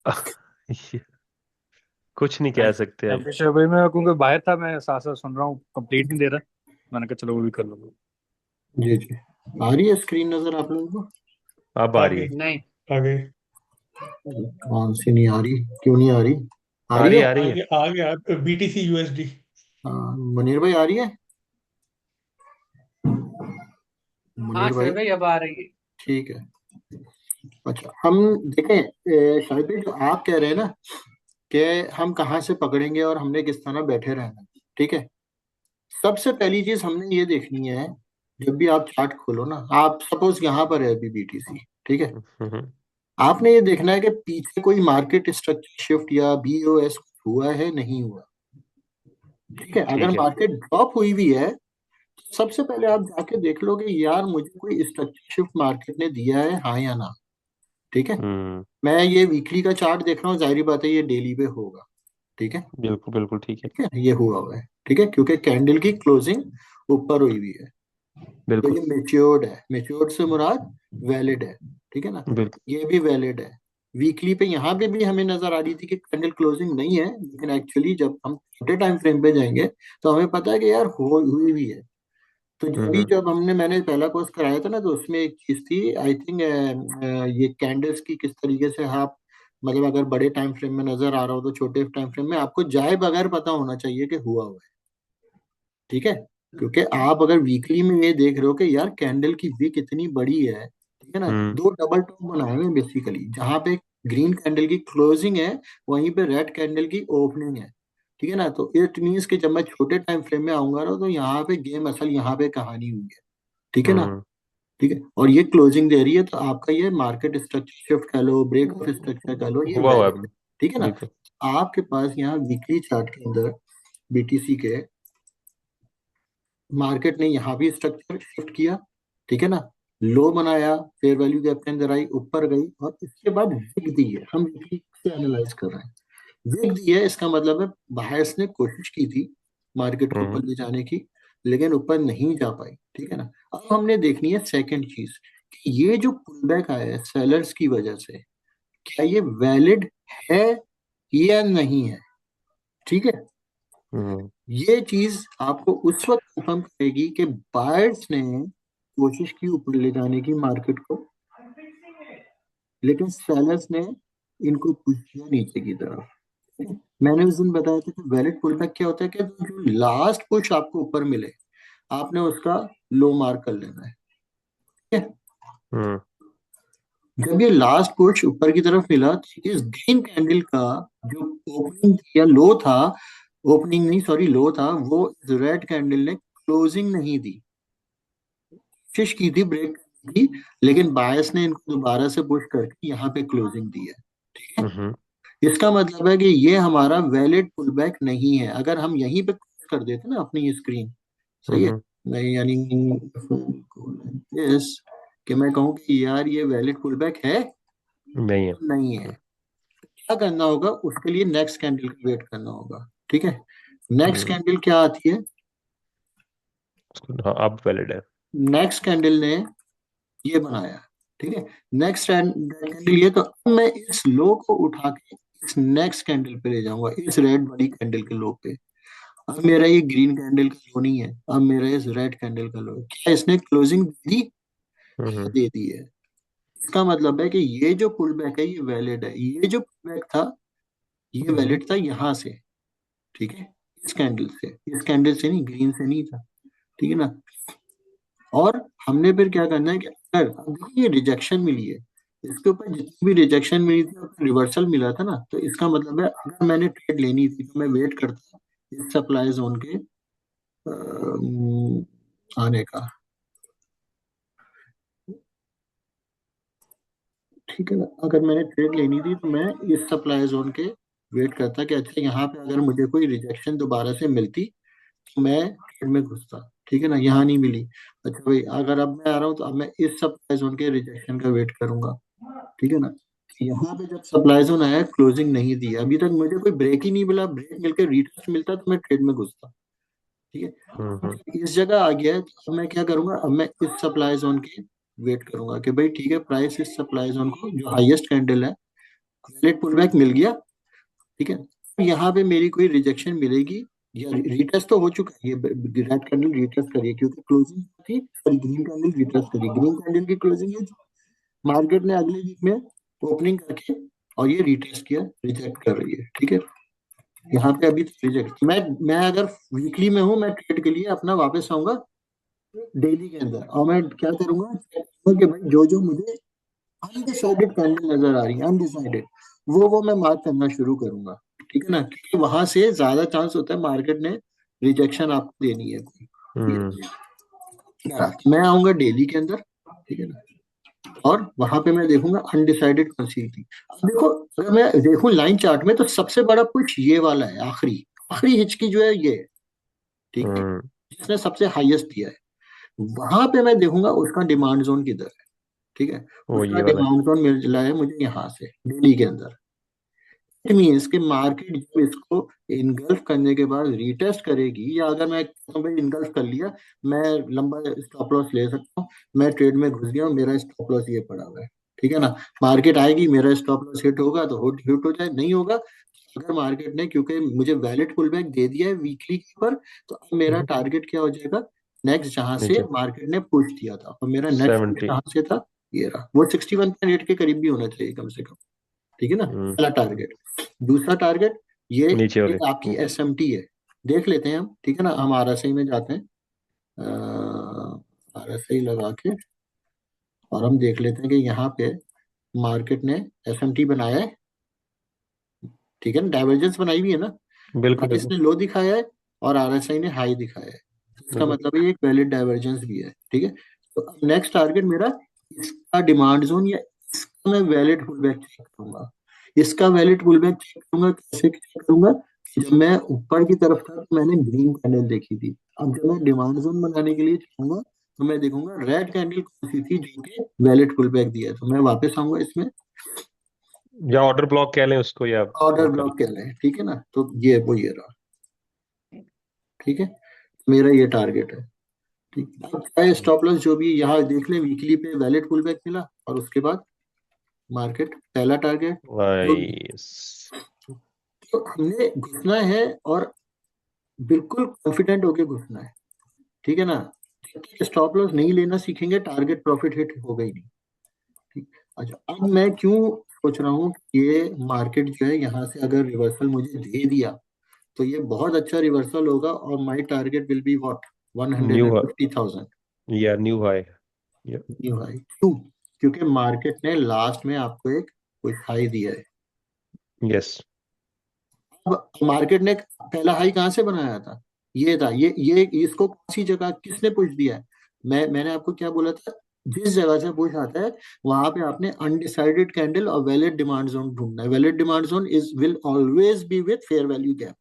ये कुछ नहीं कह सकते अब। एम्बिशन भाई, मैं क्योंकि बाहर था, मैं साथ साथ सुन रहा हूँ, कंप्लीट नहीं दे रहा। मैंने कहा चलो वो भी कर लो। जी जी। आ रही है स्क्रीन नजर आप लोगों को? अब आ रही आगे है। नहीं। आगे। कौन सी नहीं आ रही? क्यों नहीं आ रही? आ आ रही रही है? है, आ रही है। आगे आगे बीटीसी यूएसडी। मुनीर भाई आ रही है? हाँ मुनीर शोएब भाई भाई, अब आ रही है। ठीक है। अच्छा हम देखें, शायद भाई जो आप कह रहे हैं ना कि हम कहाँ से पकड़ेंगे और हमने किस तरह बैठे रहना है, ठीक है। सबसे पहली चीज हमने ये देखनी है, जब भी आप चार्ट खोलो ना, आप सपोज यहाँ पर है अभी बीटीसी, ठीक है। हम्म। आपने ये देखना है कि पीछे कोई मार्केट स्ट्रक्चर शिफ्ट या बीओएस हुआ है नहीं हुआ, ठीक है। अगर ठीक है। मार्केट ड्रॉप हुई भी है, सबसे पहले आप जाके देख लो कि यार मुझे कोई स्ट्रक्चर शिफ्ट मार्केट ने दिया है, हाँ या ना, ठीक है। हम्म। मैं ये वीकली का चार्ट देख रहा हूँ, जाहिर बात है ये डेली पे होगा, ठीक है। बिल्कुल बिल्कुल ठीक है। ठीक है, ये हुआ है, ठीक है, क्योंकि कैंडल की क्लोजिंग ऊपर हुई हुई है, तो बिल्कुल ये मेच्योर्ड है। मेच्योर्ड से मुराद वैलिड है, ठीक है ना। बिल्कुल। ये भी वैलिड है। वीकली पे यहाँ पे भी हमें नजर आ रही थी कि कैंडल क्लोजिंग नहीं है, लेकिन एक्चुअली जब हम छोटे टाइम फ्रेम पे जाएंगे तो हमें पता है कि यार हुई भी है। तो हम्म। जब हमने मैंने पहला कोर्स कराया था ना, तो उसमें एक चीज थी, आई थिंक, ये कैंडल्स की किस तरीके से आप, मतलब अगर बड़े टाइम फ्रेम में नजर आ रहा हो तो छोटे टाइम फ्रेम में आपको जाए बगैर पता होना चाहिए कि हुआ हुआ है, ठीक है। क्योंकि आप अगर वीकली में ये देख रहे हो कि यार कैंडल की विक इतनी बड़ी है, ठीक है ना, हम्म। दो डबल टॉप बनाए हुए बेसिकली, जहां पे ग्रीन कैंडल की क्लोजिंग है, वहीं पे रेड कैंडल की ओपनिंग है, ठीक है ना। तो इट मीन्स कि जब मैं छोटे टाइम फ्रेम में आऊंगा ना, तो यहाँ पे गेम असल यहाँ पे कहानी हुई है, ठीक है ना। हम्म। ठीक है, और ये क्लोजिंग दे रही है, तो आपका ये मार्केट स्ट्रक्चर शिफ्ट कह लो, ब्रेक ऑफ स्ट्रक्चर कह लो, ये हुआ हुआ वैलिड है। है, ठीक है ना। बिल्कुल। आपके पास यहाँ वीकली चार्ट के अंदर बीटीसी के मार्केट ने यहाँ भी स्ट्रक्चर शिफ्ट किया, ठीक है ना। लो बनाया, फेयर वैल्यू गैप के अंदर आई, ऊपर गई, और इसके बाद विक दी है। हम विक से एनालाइज कर रहे हैं। विक दी है इसका मतलब है बायर्स ने कोशिश की थी मार्केट को हम्म। ऊपर ले जाने की, लेकिन ऊपर नहीं जा पाई, ठीक है ना। अब हमने देखनी है सेकंड चीज, कि ये जो पुलबैक आया है सेलर्स की वजह से, क्या ये वैलिड है या नहीं है, ठीक है। हम्म। ये चीज आपको उस वक्त कंफर्म करेगी कि बायर्स ने कोशिश की ऊपर ले जाने की मार्केट को, लेकिन सेलर्स ने इनको पुश किया नीचे की तरफ। मैंने उस दिन बताया था कि वैलिड पुलबैक क्या होता है, कि जो लास्ट पुश आपको ऊपर मिले, आपने उसका लो मार्क कर लेना है, ठीक है? हम्म। जब ये लास्ट पुश ऊपर की तरफ मिला, तो इस ग्रीन कैंडल का जो ओपनिंग या लो था, ओपनिंग नहीं सॉरी लो था, वो रेड कैंडल ने क्लोजिंग नहीं दी। कोशिश की थी ब्रेक की, लेकिन बायस ने इनको दोबारा से पुश करके यहाँ पे क्लोजिंग दी है, ठीक है। हम्म। इसका मतलब है कि ये हमारा वैलिड पुलबैक नहीं है। अगर हम यहीं पे close कर देते ना अपनी स्क्रीन, सही है, हम्म। नहीं यानी इस, कि मैं कहूँ कि यार ये वैलिड पुलबैक है, नहीं है। नहीं है, क्या करना होगा उसके लिए, नेक्स्ट कैंडल का वेट करना होगा, ठीक है। नेक्स्ट हम्म। कैंडल क्या आती है? हाँ अब वैलिड है। नेक्स्ट कैंडल ने ये बनाया, ठीक है। नेक्स्ट कैंडल ये, तो अब मैं इस लो को उठा के इस नेक्स्ट कैंडल पे ले जाऊंगा, इस रेड वाली कैंडल के लो पे। अब मेरा ये ग्रीन कैंडल का लो नहीं है, अब मेरा इस रेड कैंडल का लो है। क्या इसने क्लोजिंग दी? हाँ, हम्म। दे दी है। इसका मतलब है कि ये जो पुल बैक है ये वैलिड है। ये जो पुल बैक था ये वैलिड था यहाँ से, ठीक है, इस कैंडल से, इस कैंडल से नहीं, ग्रीन से नहीं था, ठीक है ना। और हमने फिर क्या करना है कि अगर अब देखिए ये रिजेक्शन मिली है, इसके ऊपर जितनी भी रिजेक्शन मिली थी और रिवर्सल मिला था ना, तो इसका मतलब है अगर मैंने ट्रेड लेनी थी तो मैं वेट करता इस सप्लाई जोन के आने का, ठीक है ना। अगर मैंने ट्रेड लेनी थी तो मैं इस सप्लाई जोन के वेट करता कि अच्छा यहाँ पे अगर मुझे कोई रिजेक्शन दोबारा से मिलती तो मैं ट्रेड में घुसता, ठीक है ना। यहाँ नहीं मिली, अच्छा भाई अगर अब मैं आ रहा हूँ तो अब मैं इस सप्लाई जोन के रिजेक्शन का वेट करूंगा, ठीक है ना। यहाँ पे जब सप्लाई जोन आया, क्लोजिंग नहीं दी, अभी तक मुझे कोई ब्रेक ही नहीं मिला, ब्रेक मिलकर रिटेस्ट मिलता तो मैं ट्रेड में घुसता, ठीक है। हम्म। इस जगह आ गया है, तो अब मैं क्या करूंगा, अब मैं इस सप्लाई जोन की वेट करूंगा कि भाई ठीक है, प्राइस इस सप्लाई जोन को जो हाईएस्ट कैंडल है वैलिड पुल बैक मिल गया, ठीक है। यहाँ पे मेरी कोई रिजेक्शन मिलेगी या रिटेस्ट तो हो चुका है, ये रेड कैंडल रिटेस्ट करिए क्योंकि क्लोजिंग थी, सॉरी ग्रीन कैंडल रिटेस्ट करी, ग्रीन कैंडल की क्लोजिंग है, मार्केट ने अगले वीक में ओपनिंग करके और ये रिटेस्ट किया, रिजेक्ट कर रही है, ठीक है। यहाँ पे अभी रिजेक्ट, मैं अगर वीकली में हूँ, मैं ट्रेड के लिए अपना वापस आऊंगा डेली के अंदर, और मैं क्या करूंगा कि भाई जो जो मुझे अनडिसाइडेड कैंडल नजर आ रही है, अनडिसाइडेड, वो मैं मार्क करना शुरू करूंगा, ठीक है ना, क्योंकि वहां से ज्यादा चांस होता है मार्केट ने रिजेक्शन आपको देनी है कोई, ठीक है। मैं आऊंगा डेली के अंदर, ठीक है ना, और वहां पे मैं देखूंगा अनडिसाइडेड कौन सी थी। अब देखो, अगर मैं देखूं लाइन चार्ट में, तो सबसे बड़ा पुश ये वाला है, आखिरी आखिरी हिचकी जो है ये, ठीक है, जिसने सबसे हाईएस्ट दिया है, वहां पे मैं देखूंगा उसका डिमांड जोन किधर है, ठीक है। वो उसका ये वाला है। डिमांड जोन मिला है मुझे यहाँ से डेली के अंदर। इट मीन्स कि मार्केट जब इसको इनगल्फ करने के बाद रीटेस्ट करेगी, या अगर मैं भाई इनगल्फ कर लिया, मैं लंबा स्टॉप लॉस ले सकता हूँ, मैं ट्रेड में घुस गया, मेरा स्टॉप लॉस ये पड़ा हुआ है, ठीक है ना, मार्केट आएगी, मेरा स्टॉप लॉस हिट होगा तो हिट हो जाए, नहीं होगा, अगर मार्केट ने क्योंकि मुझे वैलिड पुल बैक दे दिया है वीकली के ऊपर, तो अब मेरा हम्म, टारगेट क्या हो जाएगा, नेक्स्ट जहां से नीचे मार्केट ने पुश दिया था, और मेरा नेक्स्ट पुश 70। कहाँ से था, ये रहा, वो 61.8 के करीब भी होना चाहिए कम से कम, ठीक है ना, पहला टारगेट। दूसरा टारगेट ये नीचे वाले एक आपकी ऊपर। एसएमटी है, देख लेते हैं हम, ठीक है ना, हम आरएसआई में जाते हैं, आरएसआई लगा के, और हम देख लेते हैं कि यहाँ पे मार्केट ने एसएमटी बनाया है, ठीक है ना, डाइवर्जेंस बनाई हुई है ना, बिल्कुल प्राइस बिल्कुल ने लो दिखाया है और आरएसआई ने हाई दिखाया है, तो इसका बिल्कुल। मतलब है ये एक वैलिड डाइवर्जेंस भी है, ठीक है। तो नेक्स्ट टारगेट मेरा इसका डिमांड जोन, या इसका मैं वैलिड पुल बैक चेक करूंगा, इसका वैलिड पुल बैक चेक करूंगा, कैसे चेक करूंगा, जब मैं ऊपर की तरफ था तो मैंने ग्रीन कैंडल देखी थी, अब जब मैं डिमांड जोन बनाने के लिए चाहूंगा तो मैं देखूंगा रेड कैंडल कौन सी थी जो कि वैलिड पुल बैक दिया है, तो मैं वापस आऊंगा इसमें, या ऑर्डर ब्लॉक कह लें उसको, या ऑर्डर वो कर ब्लॉक कर रहे हैं, ठीक है ना, तो ये वो ये रहा, ठीक है, मेरा ये टारगेट है, ठीक है। अब चाहे लें। स्टॉप लॉस जो भी यहाँ देख लें, वीकली पे वैलिड पुल बैक मिला, और उसके बाद मार्केट पहला टारगेट, तो, वाइस। तो हमने घुसना है, और बिल्कुल कॉन्फिडेंट होके घुसना है, ठीक है ना, स्टॉप लॉस नहीं लेना सीखेंगे, टारगेट प्रॉफिट हिट होगा ही नहीं, ठीक। अच्छा, अब मैं क्यों सोच रहा हूँ कि ये मार्केट जो है यहाँ से अगर रिवर्सल मुझे दे दिया, तो ये बहुत अच्छा रिवर्सल होगा, और my target will be what, new 150,000 या न्यू हाई। या न्यू हाई। क्यों? क्योंकि मार्केट ने लास्ट में आपको एक कुछ हाई दिया है। यस। अब मार्केट ने पहला हाई कहाँ से बनाया था, ये था, ये इसको कौन सी जगह किसने पुश दिया है, मैंने आपको क्या बोला था, जिस जगह से पुश आता है वहां पे आपने अनडिसाइडेड कैंडल और वैलिड डिमांड जोन ढूंढना है, valid demand zone is will always be with fair value gap,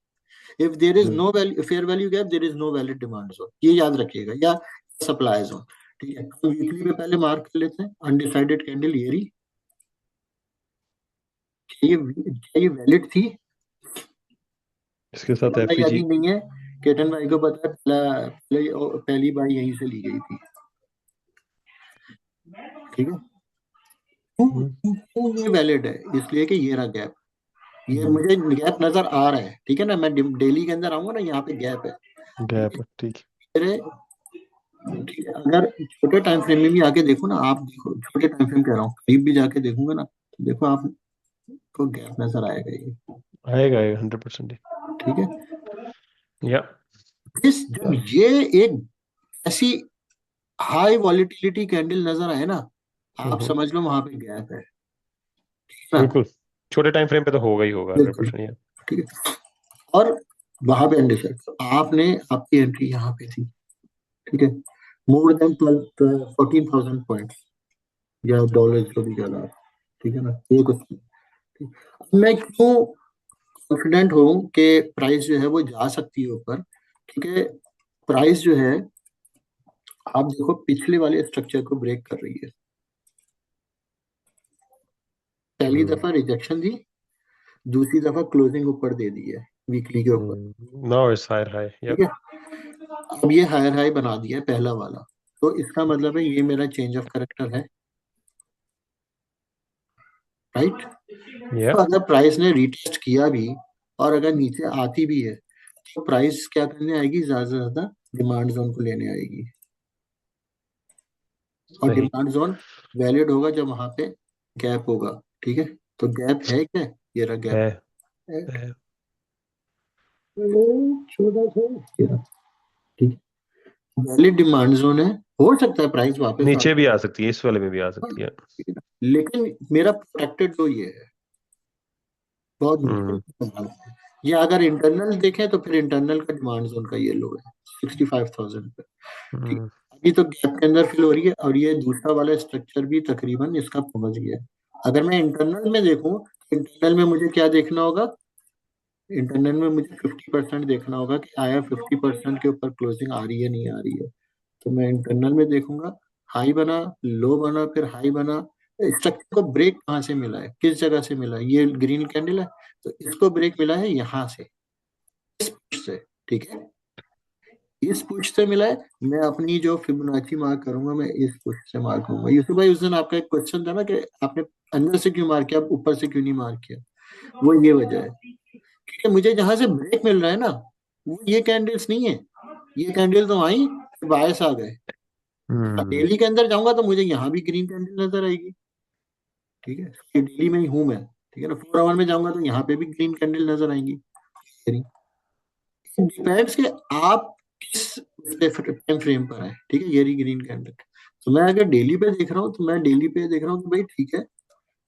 if there is no value fair value gap, there is no valid demand zone, ये याद रखिएगा, या सप्लाई जोन, ठीक है। हम वीकली पे पहले मार्क कर लेते हैं, अनडिसाइडेड कैंडल ये रही, क्या ये वैलिड थी, इसके साथ भाई एफईजी। यकीन नहीं है, केतन भाई को पता है, पहली बार यहीं से ली गई थी, ठीक है। ये वैलिड है इसलिए कि ये रहा गैप, ये मुझे गैप नजर आ रहा है, ठीक है ना, मैं डेली के अंदर आऊंगा ना, यहाँ पे गैप है, ठीक गैप है। ठीक। मेरे, ठीक है, अगर छोटे टाइम फ्रेम में भी आके देखो ना, आप देखो, छोटे टाइम फ्रेम कह रहा हूँ, करीब भी जाके देखूंगा ना, तो देखो आपको गैप नजर आएगा ये, आएगा आएगा 100%। ठीक है। या इस जब ये एक ऐसी हाई वॉलिटिलिटी कैंडल नजर आए ना, आप समझ लो वहां पे गैप है, ठीक है ना, बिल्कुल, छोटे टाइम फ्रेम पे तो होगा ही होगा बिल्कुल, 100%। या ठीक है। और वहां पे अनडिसाइड, तो आपने आपकी एंट्री यहाँ पे थी, ठीक है, मोर देन 14,000 पॉइंट्स या डॉलर जो भी कह रहा आप, ठीक है ना, ये कुछ नहीं, ठीक। अब मैं क्यों कॉन्फिडेंट हूँ कि प्राइस जो है वो जा सकती है ऊपर, ठीक है, प्राइस जो है, आप देखो पिछले वाले स्ट्रक्चर को ब्रेक कर रही है, पहली दफा रिजेक्शन दी, दूसरी दफा क्लोजिंग ऊपर दे दी है वीकली के ऊपर, नाउ इट्स हायर हाई। ठीक है। अब ये हायर हाई बना दिया है पहला वाला, तो इसका मतलब है ये मेरा चेंज ऑफ करेक्टर है, राइट। या तो अगर प्राइस ने रीटेस्ट किया भी और अगर नीचे आती भी है तो प्राइस क्या करने आएगी, ज्यादा से ज्यादा डिमांड जोन को लेने आएगी। और सही डिमांड जोन वैलिड होगा जब वहां पे गैप होगा। ठीक है, तो गैप है क्या, ये रहा है, गैप। है। 1400, ये रहा। ठीक है, वैलिड डिमांड जोन है। हो सकता है प्राइस वापस आ नीचे भी आ सकती है, इस वाले में भी आ सकती है। ठीक है ना? लेकिन मेरा प्रोटेक्टेड जो ये है बहुत हम्म नीचे। ये अगर इंटरनल देखें तो फिर इंटरनल का डिमांड जोन का ये लो है 65,000 पे। ठीक हम्म है, अभी तो गैप के अंदर फिल हो रही है और ये दूसरा वाला स्ट्रक्चर भी तकरीबन इसका पहुंच गया है। अगर मैं इंटरनल में देखूं तो इंटरनल में मुझे क्या देखना होगा, इंटरनल में मुझे 50% देखना होगा कि आया 50% के ऊपर क्लोजिंग आ रही है नहीं आ रही है। तो मैं इंटरनल में देखूंगा, हाई बना, लो बना, फिर हाई बना। स्ट्रक्चर को ब्रेक कहाँ से मिला है, किस जगह से मिला है, ये ग्रीन कैंडल है तो इसको ब्रेक मिला है यहाँ से, इस पुश से। ठीक है, इस पुश से मिला है। मैं अपनी जो फिबोनाची मार्क करूंगा मैं इस पुश से मार्क करूंगा। यूसुफ भाई, उस दिन आपका एक क्वेश्चन था ना कि आपने अंदर से क्यों मार्क किया, आप ऊपर से क्यों नहीं मार्क किया, वो ये वजह है। क्योंकि मुझे जहां से ब्रेक मिल रहा है ना, वो ये कैंडल्स नहीं है। ये कैंडल तो आई, बायस आ गए। हम्म डेली के अंदर जाऊंगा तो मुझे यहाँ भी ग्रीन कैंडल नजर आएगी। ठीक है, ये डेली में ही हूं मैं। ठीक है ना, 4 आवर में जाऊंगा तो यहाँ पे भी ग्रीन कैंडल नजर आएंगी। डिपेंड्स कि आप किस टाइम फ्रेम पर है। ठीक है, ये रही ग्रीन कैंडल। तो मैं अगर डेली पे देख रहा हूँ तो मैं डेली पे देख रहा हूँ कि भाई ठीक है,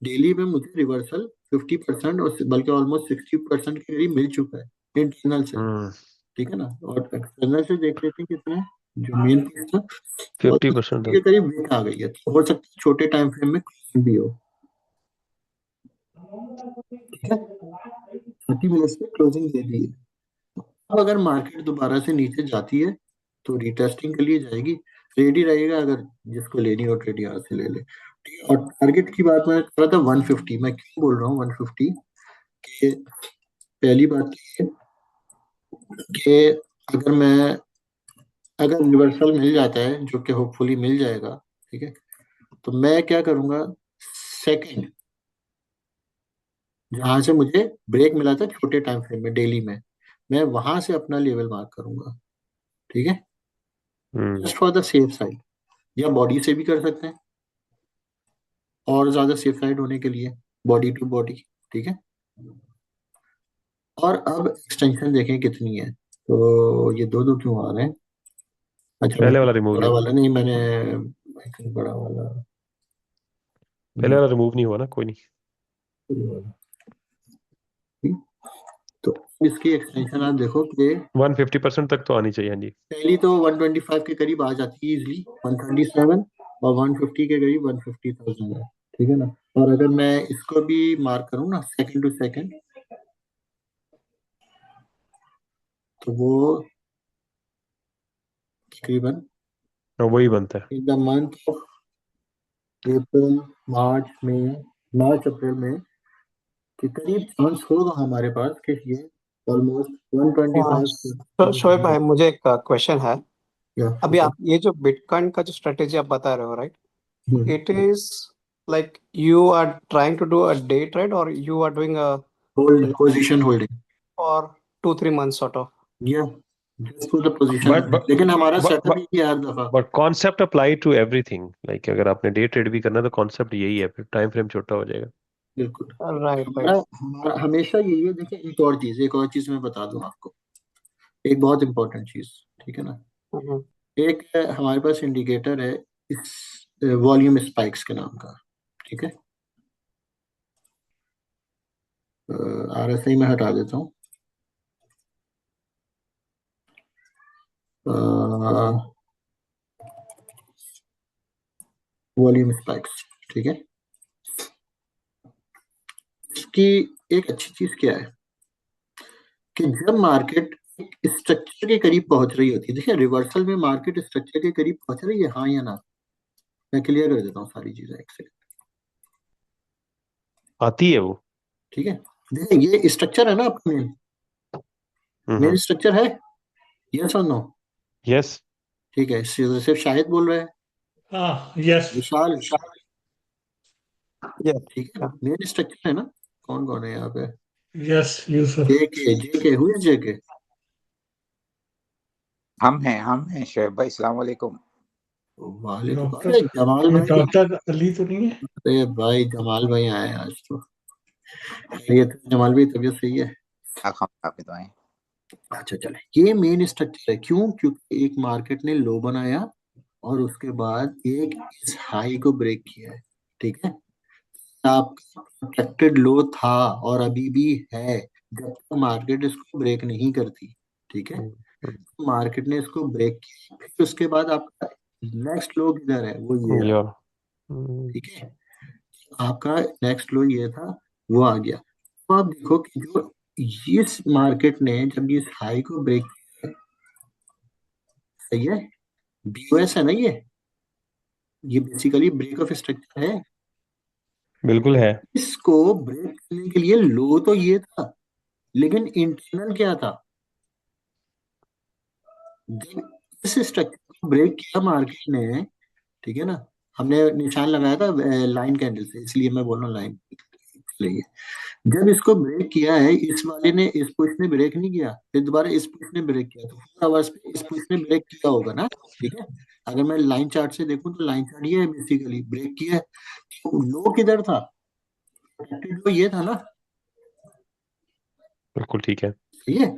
डेली में मुझे रिवर्सल 50% और बल्कि ऑलमोस्ट 60% के करीब मिल चुका है इंटरनल से। हम्म ठीक है ना, और एक्सटर्नल से देख लेते हैं कितना है, जो मेन पीस था। और 50% के करीब वीक आ गई है, तो हो सकता है छोटे टाइम फ्रेम में closing भी हो। ठीक है, 30 मिनट्स में क्लोजिंग दे दी है। अब अगर मार्केट दोबारा से नीचे जाती है तो रिटेस्टिंग के लिए जाएगी, रेडी रहेगा। अगर जिसको लेनी हो ट्रेड यहाँ से ले ले। ठीक है, और टारगेट की बात मैं कर रहा था 150। मैं क्यों बोल रहा हूँ 150 कि पहली बात ये है कि अगर मैं अगर रिवर्सल मिल जाता है, जो कि होपफुली मिल जाएगा, ठीक है, तो मैं क्या करूंगा, सेकंड जहां से मुझे ब्रेक मिला था छोटे टाइम फ्रेम में डेली में, मैं वहां से अपना लेवल मार्क करूंगा। ठीक है, hmm just for the safe side. या बॉडी से भी कर सकते हैं और ज्यादा सेफ साइड होने के लिए, बॉडी टू बॉडी। ठीक है, और अब एक्सटेंशन देखें कितनी है। तो ये दो दो क्यों आ रहे हैं। अच्छा, मैं पहले वाला रिमूव बड़ा नहीं हुआ। वाला नहीं, मैंने I think बड़ा वाला, पहले ये वाला रिमूव नहीं हुआ ना, कोई नहीं। वाला। ठीक? तो इसकी एक्सटेंशन आप देखो कि 150% तक तो आनी चाहिए, हाँ जी। पहली तो 125 के करीब आ जाती है इजिली, 127, और 150 के करीब 150,000 है। ठीक है ना, और अगर मैं इसको भी मार्क करूँ ना सेकंड टू सेकंड, तो वो तकरीबन और वही बनता है। In the month of April, मार्च में, मार्च अप्रैल में के करीब चांस होगा हमारे पास कि ये ऑलमोस्ट हाँ, 125 शोएब भाई, मुझे एक क्वेश्चन है। या अभी आप ये जो बिटकॉइन का जो स्ट्रेटेजी आप बता रहे हो, right, it is like you are trying to do a day trade और you are doing a hold position holding. For 2-3 months sort of. या just for the position but holding, लेकिन हमारा सेटअप बट ये है हर दफा। But concept apply to everything, like अगर आपने डे ट्रेड भी करना है तो कॉन्सेप्ट यही है, फिर टाइम फ्रेम छोटा हो जाएगा। बिल्कुल, राइट, हमारा राइट। हमारा हमेशा यही है। देखिए, एक और चीज मैं बता दूं आपको, एक बहुत इंपॉर्टेंट चीज। ठीक है ना, एक है हमारे पास इंडिकेटर है इस वॉल्यूम स्पाइक्स के नाम का। ठीक है, RSI में हटा देता हूँ। वॉल्यूम स्पाइक्स, ठीक है। इसकी एक अच्छी चीज क्या है कि जब मार्केट स्ट्रक्चर के करीब पहुंच रही होती है, देखिए रिवर्सल में मार्केट स्ट्रक्चर के करीब पहुंच रही है, हाँ या ना। मैं क्लियर कर देता हूँ सारी चीजें एक सेकंड। आती है वो। ठीक है, देखिए ये स्ट्रक्चर है ना आपका मेन, मेन हम्म स्ट्रक्चर है, यस और नो। यस। ठीक है, सिर्फ शाहिद बोल रहे हैं, हाँ, यस। विशाल, Yes. ठीक है, मेन स्ट्रक्चर है ना। कौन कौन है यहाँ पे? Yes Yusuf. JK who is JK? हम हैं शेख भाई, सलाम वालेकुम। वालेकुम। डॉक्टर अरे जमाल ये भाई, डॉक्टर अली तो नहीं है? अरे भाई जमाल भाई आए हैं आज तो। खैरियत है जमाल भाई, तबीयत सही है? आपकी दुआएं। अच्छा चले, ये मेन स्ट्रक्चर है। क्यों? क्योंकि एक मार्केट ने लो बनाया और उसके बाद एक इस हाई को ब्रेक किया है। ठीक है, आपका प्रोटेक्टेड लो था और अभी भी है जब तक मार्केट इसको ब्रेक नहीं करती। ठीक है, मार्केट ने इसको ब्रेक किया, फिर उसके बाद आपका नेक्स्ट लो किधर है? वो ये रहा। यार ठीक है, आपका नेक्स्ट लो ये था, वो आ गया। तो आप देखो कि जो इस मार्केट ने जब इस हाई को ब्रेक किया, सही है, बीओएस है ना ये बेसिकली ब्रेक ऑफ स्ट्रक्चर है। बिल्कुल है। इसको ब्रेक करने के लिए लो तो ये था, लेकिन इंटरनल क्या था? जब इस स्ट्रक्चर को ब्रेक किया मार्केट ने, ठीक है ना, हमने निशान लगाया था लाइन कैंडल से, इसलिए मैं बोल रहा हूँ लाइन। इसलिए जब इसको ब्रेक किया है, इस वाले ने, इस पुश ने ब्रेक नहीं किया, फिर दोबारा इस पुश ने ब्रेक किया, तो 4 आवर्स पे इस पुश ने ब्रेक किया होगा ना। ठीक है, अगर मैं लाइन चार्ट से देखूं तो लाइन चार्ट ये है, बेसिकली ब्रेक किया है। तो लो किधर था? प्रोटेक्टेड लो ये था ना। बिल्कुल ठीक है। ठीक है,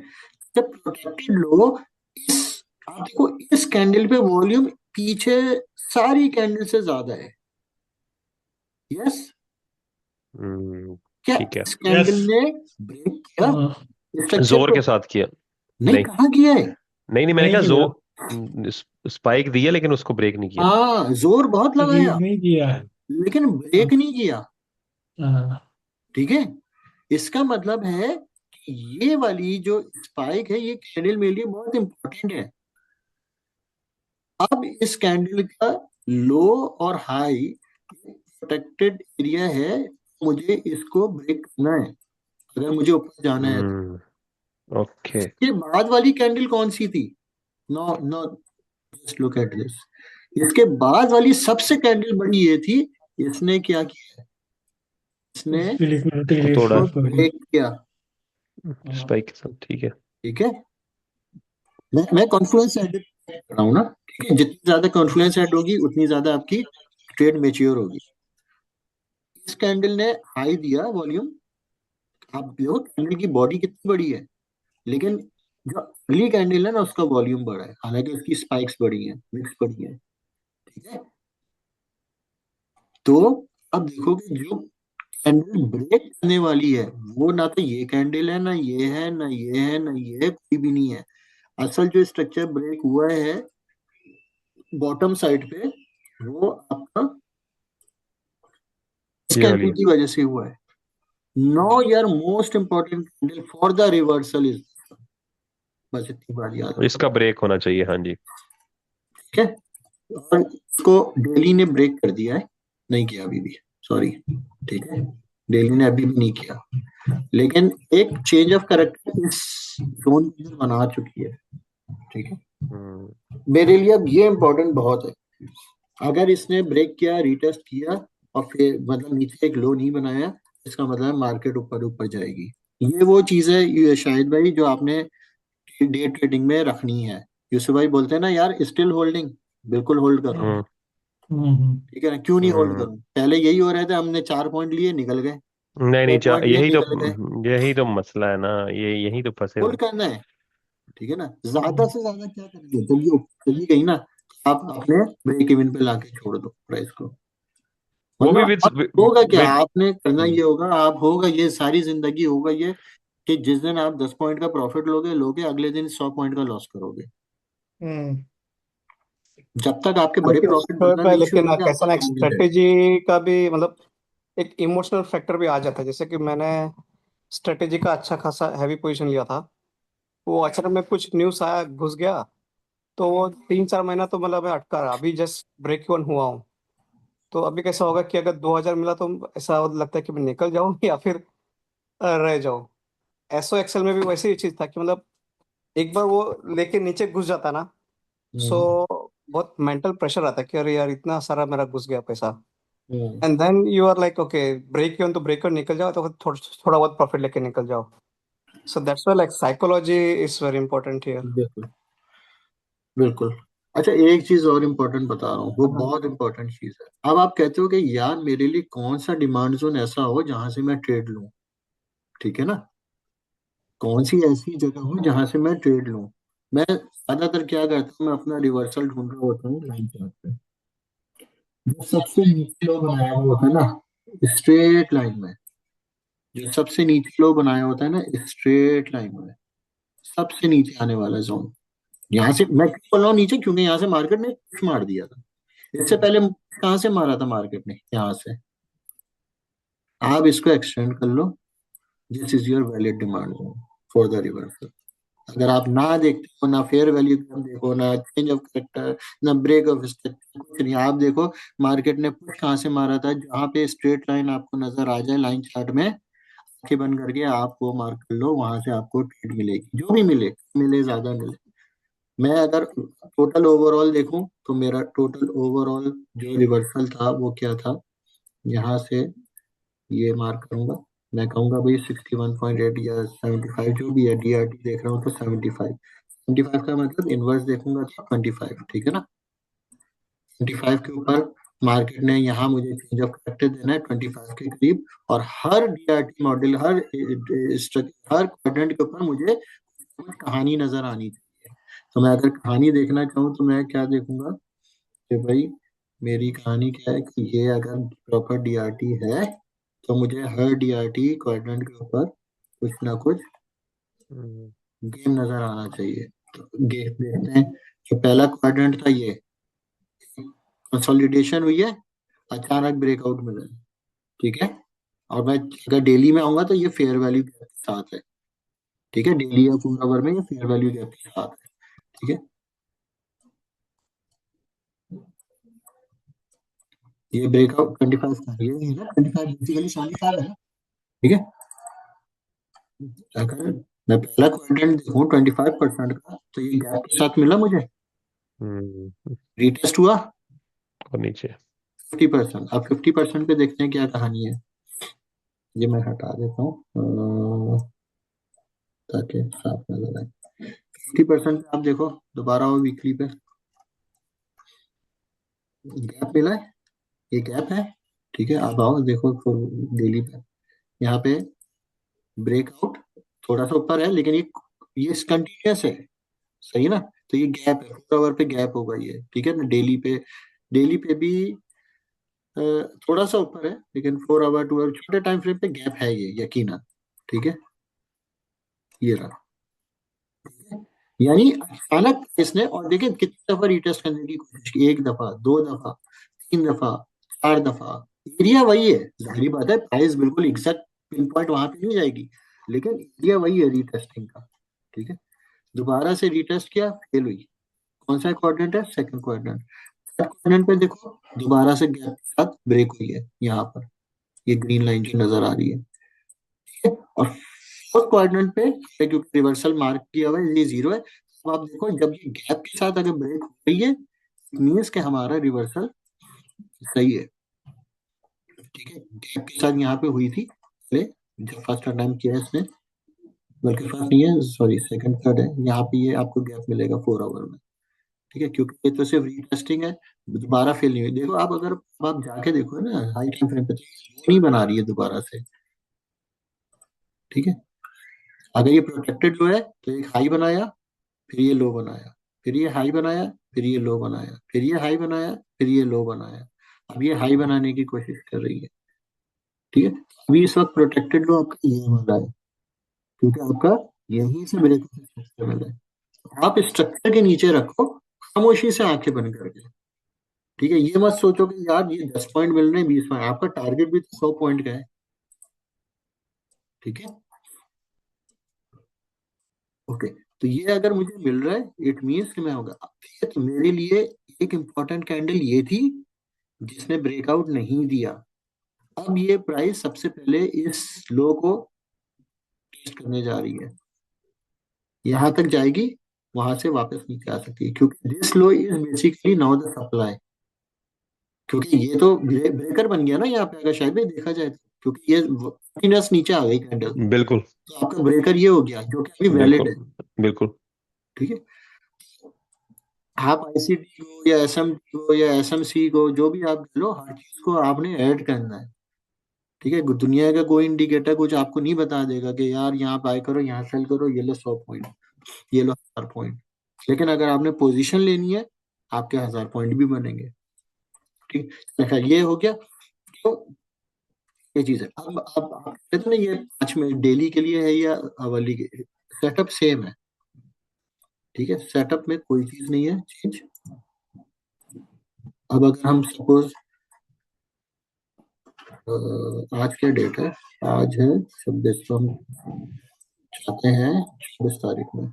जब प्रोटेक्टेड लो, इस, आप देखो इस कैंडल पे वॉल्यूम पीछे सारी कैंडल से ज्यादा है। यस, क्या ठीक है। इस कैंडल यस। ने ब्रेक किया स्ट्रक्चर जोर को? के साथ किया। नहीं, नहीं कहाँ किया है? नहीं, मैंने नहीं कहा किया, स्पाइक दिया लेकिन उसको ब्रेक नहीं किया। हाँ, जोर बहुत लगाया लीव नहीं किया है। लेकिन ब्रेक नहीं किया। हाँ, ठीक है, इसका मतलब है कि ये वाली जो स्पाइक है, ये कैंडल मेरे लिए बहुत इंपॉर्टेंट है। अब इस कैंडल का लो और हाई प्रोटेक्टेड एरिया है, मुझे इसको ब्रेक करना है अगर मुझे ऊपर जाना है तो। ओके। इसके बाद वाली कैंडल कौन सी थी? No no, just look at this. इसके बाद वाली सबसे कैंडल बड़ी ये थी, इसने क्या किया? इसने लिक्विडिटी वो थोड़ा इसको ब्रेक किया। स्पाइक के साथ। ठीक है। ठीक है, मैं कॉन्फ्लुएंस ऐड कर रहा हूँ ना। ठीक है, जितनी ज्यादा कॉन्फ्लुएंस ऐड होगी उतनी ज्यादा आपकी ट्रेड मेच्योर होगी। इस कैंडल ने हाई दिया वॉल्यूम, आप देखो कैंडल की बॉडी कितनी बड़ी है, लेकिन जो अगली कैंडल है ना उसका वॉल्यूम बड़ा है, हालांकि उसकी स्पाइक्स बड़ी हैं, विक्स बड़ी हैं। ठीक है, तो अब देखो कि जो कैंडल ब्रेक करने वाली है, वो ना तो ये कैंडल है, ना ये है, ना ये है, ना ये है, कोई भी नहीं है। असल जो स्ट्रक्चर ब्रेक हुआ है बॉटम साइड पे, वो आपका इस ये वाली कैंडल की वजह से हुआ है। नो यार, most important candle for the reversal is, बस इतनी बात याद रखो। इसका ब्रेक होना चाहिए। हाँ जी। ठीक है, और इसको डेली ने ब्रेक कर दिया है, नहीं किया अभी भी, सॉरी। ठीक है, डेली ने अभी भी नहीं किया, लेकिन एक चेंज ऑफ कैरेक्टर इस जोन बना चुकी है। ठीक है, मेरे लिए अब ये इम्पोर्टेंट बहुत है। अगर इसने ब्रेक किया, रिटेस्ट किया और फिर मतलब नीचे एक लो नहीं बनाया, इसका मतलब मार्केट ऊपर ऊपर जाएगी। ये वो चीज है ये शाहिद भाई जो आपने डे ट्रेडिंग में रखनी है। यूसुफ भाई बोलते हैं ना यार, स्टिल होल्डिंग, बिल्कुल होल्ड करो। ठीक है ना, क्यों नहीं होल्ड करूं? पहले यही हो रहा था, हमने 4 पॉइंट लिए निकल गए, नहीं नहीं 2 पॉइंट लिए निकल गए। यही तो मसला है ना, ये यही तो फंसे हुए होल्ड करना है। ठीक है ना, ज्यादा से ज्यादा क्या करेंगे, जब ये ऊपर चली गई ना, आप अपने ब्रेक इवन पे लाके छोड़ दो प्राइस को। वो भी मतलब अब होगा क्या, विद आपने करना ये होगा, आप होगा ये सारी जिंदगी होगा ये कि जिस दिन आप 10 पॉइंट का प्रॉफिट लोगे लोगे, अगले दिन 100 पॉइंट का लॉस करोगे। जब तक आपके बड़े प्रॉफिट बनना नहीं शुरू लेकिन होंगे, कैसा आपका ना, काम नहीं रहेगा। स्ट्रेटेजी का भी मतलब एक इमोशनल फैक्टर भी आ जाता है। जैसे कि मैंने स्ट्रेटेजी का अच्छा खासा हैवी पोजीशन लिया था, वो अचानक में कुछ न्यूज़ आया, घुस गया, तो वो 3-4 महीना तो मतलब मैं अटका रहा। अभी जस्ट ब्रेक इवन हुआ हूँ, तो अभी कैसा होगा कि अगर 2000 मिला तो ऐसा लगता है कि मैं निकल जाऊं या फिर रह जाऊं। एसओ एक्सेल में भी वैसे ही चीज था कि मतलब एक बार वो लेके नीचे घुस जाता ना, सो बहुत मेंटल प्रेशर आता है कि अरे यार इतना सारा मेरा घुस गया पैसा, hmm, and then you are like okay break even तो ब्रेकर निकल जाओ तो थोड़ा बहुत प्रॉफिट लेके निकल जाओ. So that's why like psychology is very important here. बिल्कुल बिल्कुल। अच्छा, एक चीज और इम्पोर्टेंट बता रहा हूँ, वो हाँ. बहुत इम्पोर्टेंट चीज है। अब आप कहते हो कि यार मेरे लिए कौन सा डिमांड जोन ऐसा हो जहां से मैं ट्रेड लूं, ठीक है ना, कौन सी ऐसी जगह हो जहां से मैं ट्रेड लूं। मैं ज्यादातर क्या करता हूँ, मैं अपना रिवर्सल ढूंढ रहा होता हूँ लाइन चार्ट पे, जो सबसे नीचे लो बनाया हुआ होता है ना स्ट्रेट लाइन में, जो सबसे नीचे लो बनाया होता है ना स्ट्रेट लाइन में, सबसे नीचे आने वाला जोन, यहाँ से मैं क्यों बोल रहा हूँ नीचे, क्योंकि यहाँ से मार्केट ने पुश मार दिया था। इससे पहले कहाँ से मारा था मार्केट ने, यहाँ से। आप इसको एक्सटेंड कर लो, this is your valid demand zone for the reversal. अगर आप ना देखते हो, ना फेयर वैल्यू देखो, ना चेंज ऑफ करेक्टर, ना ब्रेक ऑफ स्ट्रक्चर, कुछ नहीं, आप देखो मार्केट ने पुश कहाँ से मारा था, जहां पे स्ट्रेट लाइन आपको नजर आ जाए लाइन चार्ट में, आंखें बंद करके आप वो मार्क कर लो, वहां से आपको ट्रेड मिलेगी, जो भी मिले, मिले ज्यादा मिले। मैं अगर टोटल ओवरऑल देखूं तो मेरा टोटल ओवरऑल जो रिवर्सल था वो क्या था, यहाँ से ये मार्क करूंगा, मैं कहूंगा भाई 61.8 या 75, जो भी है, डीआरटी देख रहा हूँ तो 75, 25 का मतलब इनवर्स देखूंगा तो 25, ठीक है ना। 25 के ऊपर मार्केट ने यहाँ मुझे चेंज ऑफ करेक्टर देना है 25 के करीब, और हर डीआरटी मॉडल, हर क्वाड्रेंट के ऊपर मुझे कुछ कहानी नजर आनी चाहिए। तो मैं अगर कहानी देखना चाहूँ तो मैं क्या देखूंगा कि भाई मेरी कहानी क्या है, कि ये अगर प्रॉपर डीआरटी है तो मुझे हर डीआरटी क्वाड्रेंट के ऊपर कुछ ना कुछ हम्म, गेम नजर आना चाहिए। तो गेम देखते हैं। जो पहला क्वाड्रेंट था ये कंसोलिडेशन हुई है, अचानक ब्रेकआउट मिला है, ठीक है। और मैं अगर डेली में आऊंगा तो ये फेयर वैल्यू गैप के साथ है, ठीक है, डेली या 4 आवर में ये फेयर वैल्यू गैप के साथ है, ठीक है। ये ब्रेकआउट 25 का ये है ना, 25 बेसिकली 75 है ना, ठीक है। अगर मैं पहला क्वाड्रेंट देखूं 25% का, तो ये गैप के साथ मिला मुझे, हम्म, रीटेस्ट हुआ और नीचे 50%। अब 50% पे देखते हैं क्या कहानी है। ये मैं हटा देता हूँ ताकि साफ नजर आए। 50% पे आप देखो, दोबारा वो वीकली पे गैप मिला है, ये गैप है, ठीक है। अब आओ देखो डेली पे, यहाँ पे ब्रेकआउट थोड़ा सा ऊपर है, लेकिन ये कंटिन्यूस है, सही ना। तो ये गैप है, 4 आवर पे गैप होगा ये, ठीक है ना। डेली पे भी अ, थोड़ा सा ऊपर है, लेकिन 4 आवर 2 आवर छोटे टाइम फ्रेम पे गैप है ये, यकीनन, ठीक है। ये रहा, यानी अचानक इसने, और देखिए कितनी दफा रिटेस्ट करने की कोशिश की, 1 दफा, 2 दफा, 3 दफा, 4 दफा, एरिया वही है, जाहिर बात है प्राइस बिल्कुल एग्जैक्ट पिन पॉइंट वहां पे नहीं जाएगी, लेकिन एरिया वही है रीटेस्टिंग का, ठीक है। दोबारा से रिटेस्ट किया, फेल हुई। कौन सा क्वाड्रेंट है, सेकंड क्वाड्रेंट। थर्ड क्वाड्रेंट पे देखो, दोबारा से गैप के साथ ब्रेक हुई है यहाँ पर, ये ग्रीन लाइन की नजर आ रही है, ठीक है। और फोर्थ क्वाड्रेंट पे क्योंकि रिवर्सल मार्क किया हुआ है, ये 0 है, तो आप देखो जब ये गैप के साथ अगर ब्रेक हो रही है, मीन्स के हमारा रिवर्सल सही है, ठीक है। गैप के साथ यहाँ पे हुई थी पहले, जब फर्स्ट अटेम्प्ट किया है इसने, बल्कि फर्स्ट नहीं है, सॉरी सेकंड थर्ड है, यहाँ पे ये आपको गैप मिलेगा 4 आवर में, ठीक है, क्योंकि ये तो सिर्फ रीटेस्टिंग है, दोबारा फेल नहीं हुई। देखो आप, अगर आप जाके देखो ना हाई टाइम फ्रेम पे, तो ये नहीं बना रही है दोबारा से, ठीक है। अगर ये प्रोटेक्टेड लो है तो एक हाई बनाया, फिर ये लो बनाया, फिर ये हाई बनाया, फिर ये लो बनाया, फिर ये हाई बनाया, फिर ये लो बनाया, अब ये हाई बनाने की कोशिश कर रही है, ठीक है। अभी इस वक्त प्रोटेक्टेड लो आपका ये वाला है, क्योंकि आपका यहीं से ब्रेक स्ट्रक्चर मिला है। आप स्ट्रक्चर के नीचे रखो खामोशी से आंखें बंद करके, ठीक है। ये मत सोचो कि यार ये 10 पॉइंट मिल रहे हैं, 20 पॉइंट, आपका टारगेट भी तो 100 पॉइंट का है, ठीक है। ओके, तो ये अगर मुझे मिल रहा है इट मीन्स कि मैं होगा, ठीक है। तो मेरे लिए एक इंपॉर्टेंट कैंडल ये थी जिसने ब्रेकआउट नहीं दिया। अब ये प्राइस सबसे पहले इस लो को टेस्ट करने जा रही है, यहां तक जाएगी, वहां से वापस नीचे आ सकती है, क्योंकि this low is basically now the supply, क्योंकि ये तो ब्रेकर बन गया ना यहाँ पे, अगर शायद भी देखा जाए तो, क्योंकि ये वीनस नीचे आ गई कैंडल, बिल्कुल तो आपका ब्रेकर ये हो गया जो कि अभी वैलिड बिल्कुल है। बिल्कुल। ठीक है, आप आईसीटी को या एसएमटी को या एसएमसी को जो भी आप लो, हर चीज को आपने ऐड करना है। ठीक है, दुनिया का कोई इंडिकेटर कुछ आपको नहीं बता देगा कि यार यहाँ बाय करो, यहाँ सेल करो, ये लो 100 पॉइंट, ये लो 1000 पॉइंट। लेकिन अगर आपने पोजीशन लेनी है, आपके 1000 पॉइंट भी बनेंगे। ठीक है, ये हो गया। तो ये चीज है। अब आप कहते हैं ना, ये 5 मिनट डेली के लिए है या आवरली के, सेटअप सेम है। ठीक है, सेटअप में कोई चीज नहीं है चेंज। अब अगर हम सपोज, आज क्या डेट है, आज है 26, तो हम चाहते हैं 24 तारीख में,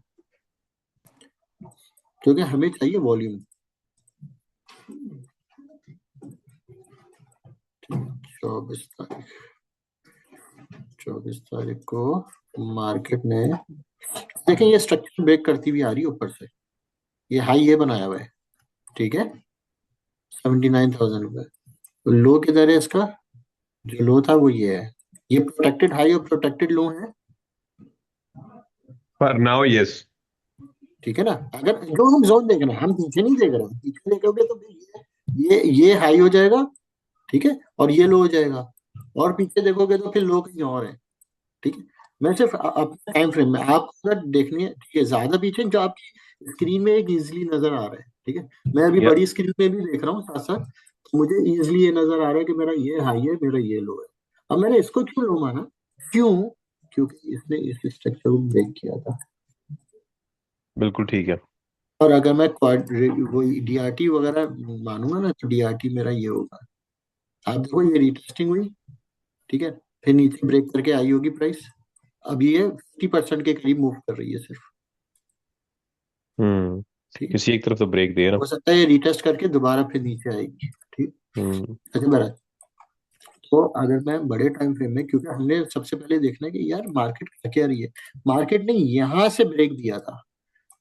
क्योंकि हमें चाहिए वॉल्यूम। 24 तारीख, 24 तारीख को मार्केट ने, देखिए ये स्ट्रक्चर ब्रेक करती हुई आ रही है ऊपर से, ये हाई ये बनाया हुआ है। ठीक है, 79,000 रुपए। तो लो किधर है इसका, जो लो था वो ये है। ये प्रोटेक्टेड हाई और प्रोटेक्टेड लो है। पर नाउ यस। ठीक है ना, अगर जो हम जोन देख रहे हैं, हम पीछे नहीं देख रहे हैं, पीछे देखोगे तो फिर ये हाई हो जाएगा। ठीक है, और ये लो हो जाएगा, और पीछे देखोगे तो फिर लो कहीं और है। ठीक है, मैं सिर्फ अपने टाइम फ्रेम में, आपको अगर देखनी है, ठीक है, ज्यादा पीछे जो आपकी स्क्रीन में एक इजिली नजर आ रहा है। ठीक है, मैं अभी या बड़ी स्क्रीन में भी देख रहा हूँ साथ साथ, तो मुझे इजिली ये नजर आ रहा है कि मेरा ये हाई है, मेरा ये लो है। अब मैंने इसको क्यों लो माना, क्यों, क्योंकि इसने इस स्ट्रक्चर को ब्रेक किया था। बिल्कुल ठीक है। और अगर मैं वही डीआरटी वगैरह मानूंगा ना, तो डीआरटी मेरा ये होगा। आप देखो ये रिटेस्टिंग हुई, ठीक है, फिर नीचे ब्रेक करके आई होगी प्राइस। अभी ये 50% के करीब मूव कर रही है सिर्फ। ठीक है, किसी एक तरफ तो ब्रेक दे ना। हो सकता है ये रिटेस्ट करके दोबारा फिर नीचे आएगी। ठीक, अच्छा बड़ा। तो अगर मैं बड़े टाइम फ्रेम में, क्योंकि हमने सबसे पहले देखना है कि यार मार्केट क्या क्या रही है। मार्केट ने यहाँ से ब्रेक दिया था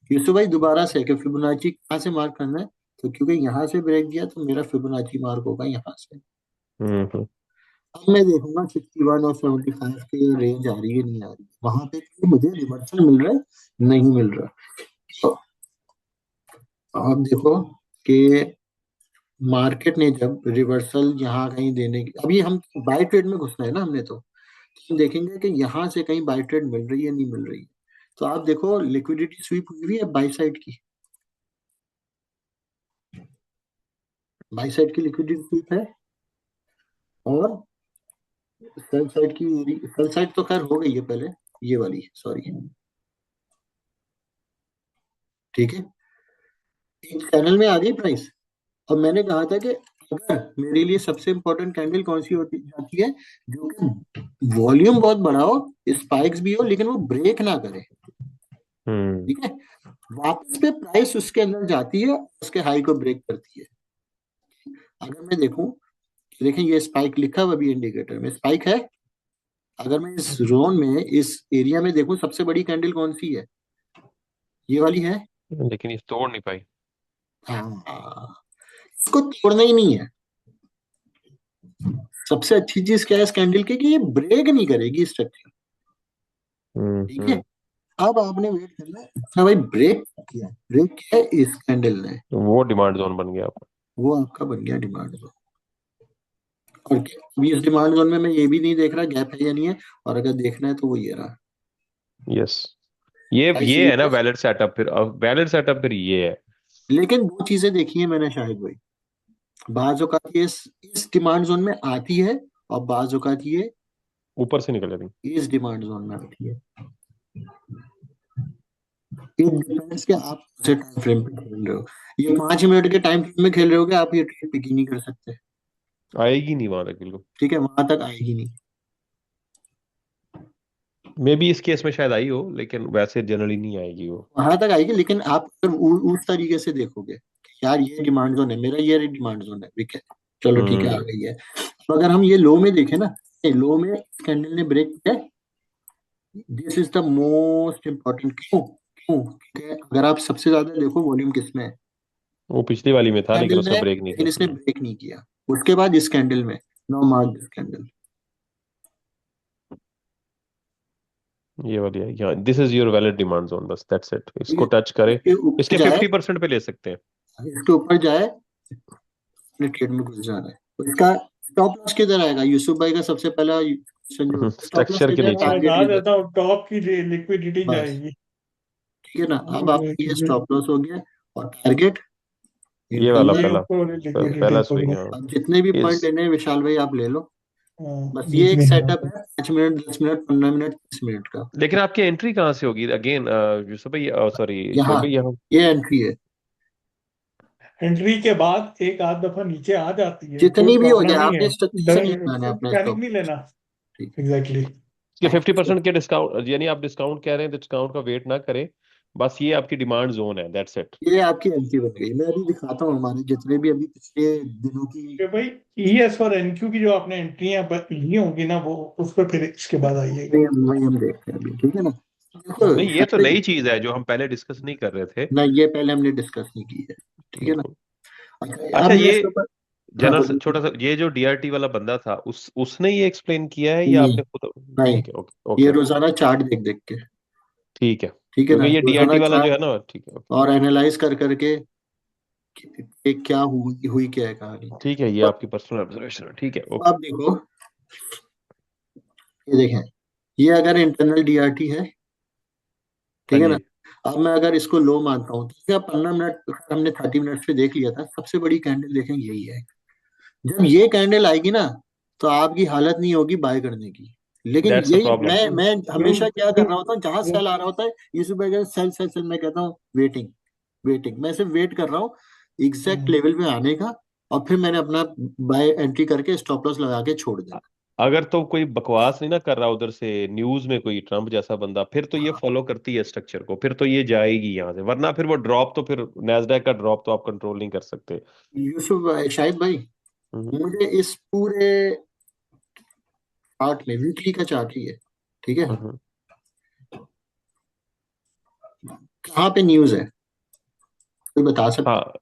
यूसुफ भाई, दोबारा से कि फिबोनाची कहाँ से मार्क करना है, तो क्योंकि यहाँ से ब्रेक दिया तो मेरा फिबोनाची मार्क होगा यहाँ से। हम्म अब मैं देखूंगा 61 और 75 की रेंज आ रही है नहीं आ रही, वहां पे मुझे रिवर्सल मिल रहा है नहीं मिल रहा। तो आप देखो कि मार्केट ने जब रिवर्सल यहाँ कहीं देने की, अभी हम बाय ट्रेड में घुसना है ना हमने, तो हम देखेंगे कि यहाँ से कहीं बाय ट्रेड मिल रही है नहीं मिल रही है। तो आप देखो लिक्विडिटी स्वीप हुई हुई है बाय साइड की, बाय साइड की लिक्विडिटी स्वीप है, और सेल साइड की, सेल साइड तो खैर हो गई है पहले, ये वाली सॉरी। ठीक है, एक चैनल में आ गई प्राइस। और मैंने कहा था कि अगर मेरे लिए सबसे इंपॉर्टेंट कैंडल कौन सी होती जाती है, जो कि वॉल्यूम बहुत बड़ा हो, स्पाइक्स भी हो, लेकिन वो ब्रेक ना करे। हम्म ठीक है, वापस पे प्राइस उसके अंदर जाती है, उसके हाई को ब्रेक करती है। अगर मैं देखूं, देखें ये स्पाइक लिखा हुआ भी इंडिकेटर में स्पाइक है। अगर मैं इस जोन में, इस एरिया में देखूं, सबसे बड़ी कैंडल कौन सी है, ये वाली है। लेकिन ये तोड़ नहीं पाई। हाँ, इसको तोड़ना ही नहीं है। सबसे अच्छी चीज क्या है इस कैंडल की, कि ये ब्रेक नहीं करेगी स्ट्रक्चर। ठीक है, अब आपने वेट करना है, हाँ भाई ब्रेक किया, ब्रेक किया है इस कैंडल ने, तो वो डिमांड जोन बन गया आपका। वो आपका बन गया डिमांड जोन। और अभी इस डिमांड जोन में मैं ये भी नहीं देख रहा गैप है या नहीं है, और अगर देखना है तो वो ये रहा। यस, ये प्राइस ये है ना रिवर्स, वैलिड सेटअप, फिर अब वैलिड सेटअप फिर ये है। लेकिन दो चीजें देखी है मैंने शाहिद भाई, बाज औकात ये इस डिमांड जोन में आती है, और बाज औकात ये ऊपर से निकल रही। इस डिमांड जोन में आती है। इट डिपेंड्स कि आप कौन से टाइम फ्रेम पे खेल रहे हो। ये 5 मिनट के टाइम फ्रेम में खेल रहे हो, आप ये ट्रेड पिक ही नहीं कर सकते। आएगी नहीं वहां तक बिल्कुल। ठीक है, वहां तक आएगी नहीं। मे बी इस केस में शायद आई हो, लेकिन वैसे जनरली नहीं आएगी वो। वहां तक आएगी, लेकिन आप अगर उस तरीके से देखोगे कि यार ये डिमांड जोन है मेरा, ये डिमांड जोन है, ठीक है, चलो ठीक है आ गई है। तो अगर हम ये लो में देखें ना, लो में कैंडल ने ब्रेक किया, this is the most important. क्यों, क्यों, क्योंकि अगर आप सबसे ज्यादा देखो वॉल्यूम किसमें है, वो पिछली वाली में था, लेकिन कैंडल उसका में, ब्रेक नहीं लेकिन इसने किया। ब्रेक नहीं किया। उसके बाद इस कैंडल में नाउ मार्क दिस कैंडल, ये वाली है यहाँ, this is your valid demand zone, बस दैट्स इट। ठीक इसको है। टच करे, इसके ऊपर इसके जाए, 50% पे ले सकते हैं। इसके ऊपर जाए, अपने ट्रेड में घुस जाना है। तो इसका स्टॉप लॉस किधर आएगा? यूसुफ भाई का सबसे पहला क्वेश्चन जो स्टॉप लॉस स्ट्रक्चर के किधर है, नीचे। मैं टारगेट बता किधर है? देता हूँ, टॉप की लिक्विडिटी बस जाएगी। ठीक है ना। अब आपका ये स्टॉप लॉस हो गया और टारगेट ये वाला ये पहला ऊपर वाली लिक्विडिटी पहला ऊपर स्विंग में। है। अब जितने भी पॉइंट इस लेने हैं विशाल भाई आप ले लो। हाँ, बस ये एक जितने सेटअप है 5 मिनट 10 मिनट 15 मिनट 30 मिनट का। लेकिन आपकी एंट्री कहाँ से होगी अगेन यूसुफ भाई, सॉरी शोएब यहाँ भाई, यहाँ ये एंट्री है, एंट्री के बाद एक आध दफा नीचे आ जाती है, कोई जितनी भी हो प्रॉब्लम जाए, नहीं आपने है। स्ट्रक्चर से नहीं बनाना है अपना पैनिक स्टॉप। नहीं लेना। ठीक एग्जैक्टली। इसके 50% के डिस्काउंट, यानी आप डिस्काउंट कह रहे हैं, डिस्काउंट का वेट ना करें, बस ये आपकी डिमांड जोन है, दैट्स इट। ये आपकी एंट्री बन गई। मैं अभी दिखाता हूँ हमारे जितने भी अभी पिछले दिनों की। कि भाई ईएस और एनक्यू की जो आपने एंट्रियां ली होंगी ना, वो उस पर फिर इसके बाद आइएगा। वही हम देखते हैं अभी, ठीक है ना। देखो नहीं, ये तो सबसे, नई चीज है जो हम पहले डिस्कस नहीं कर रहे थे। ना ये पहले हमने डिस्कस नहीं की है, ठीक है ना। बिल्कुल। अच्छा अब अच्छा, मैं ये इसके ऊपर, हाँ जनरल बोलिए। छोटा सा, ये जो डीआरटी वाला बंदा था, उसने ये एक्सप्लेन किया है या नहीं आपने खुद? नहीं, ठीक है, ओके ये ओके ओके, रोजाना चार्ट देख देख के, ठीक है, ठीक है ना, क्योंकि ये रोजाना डीआरटी वाला जो चार्ट है ना, ठीक है ओके, और एनालाइज कर करके कि क्या हुई हुई क्या है कहानी। ठीक है, ये तो आपकी पर्सनल ऑब्जर्वेशन है, ठीक है ओके। आप देखो, ये देखें, ये अगर इंटरनल डीआरटी है, हाँ ठीक है ना। जी। अब मैं अगर इसको लो मानता हूँ, तो क्या 15 मिनट हमने 30 मिनट पे देख लिया था, सबसे बड़ी कैंडल देखें यही है। जब ये कैंडल आएगी ना, तो आपकी हालत नहीं होगी बाय करने की। लेकिन दैट्स द यही प्रॉब्लम। मैं हमेशा क्या कर रहा होता हूँ, जहां सेल आ रहा होता है ये सुबह सेल सेल सेल, मैं कहता हूँ वेटिंग वेटिंग, मैं सिर्फ वेट कर रहा हूँ एग्जैक्ट लेवल पे आने का, और फिर मैंने अपना बाय एंट्री करके स्टॉप लॉस लगा के छोड़ देना। अगर तो कोई बकवास नहीं ना कर रहा उधर से न्यूज में कोई ट्रम्प जैसा बंदा, फिर तो ये फॉलो करती है स्ट्रक्चर को, फिर तो ये जाएगी यहाँ से, वरना फिर वो ड्रॉप तो, फिर नैस्डैक का ड्रॉप तो आप कंट्रोल नहीं कर सकते। यूसुफ भाई, शाहिद भाई, हम्म, मुझे इस पूरे चार्ट में वीकली का चार्ट ही है, ठीक है, हम्म। कहाँ पे न्यूज है कोई बता सकता है? हाँ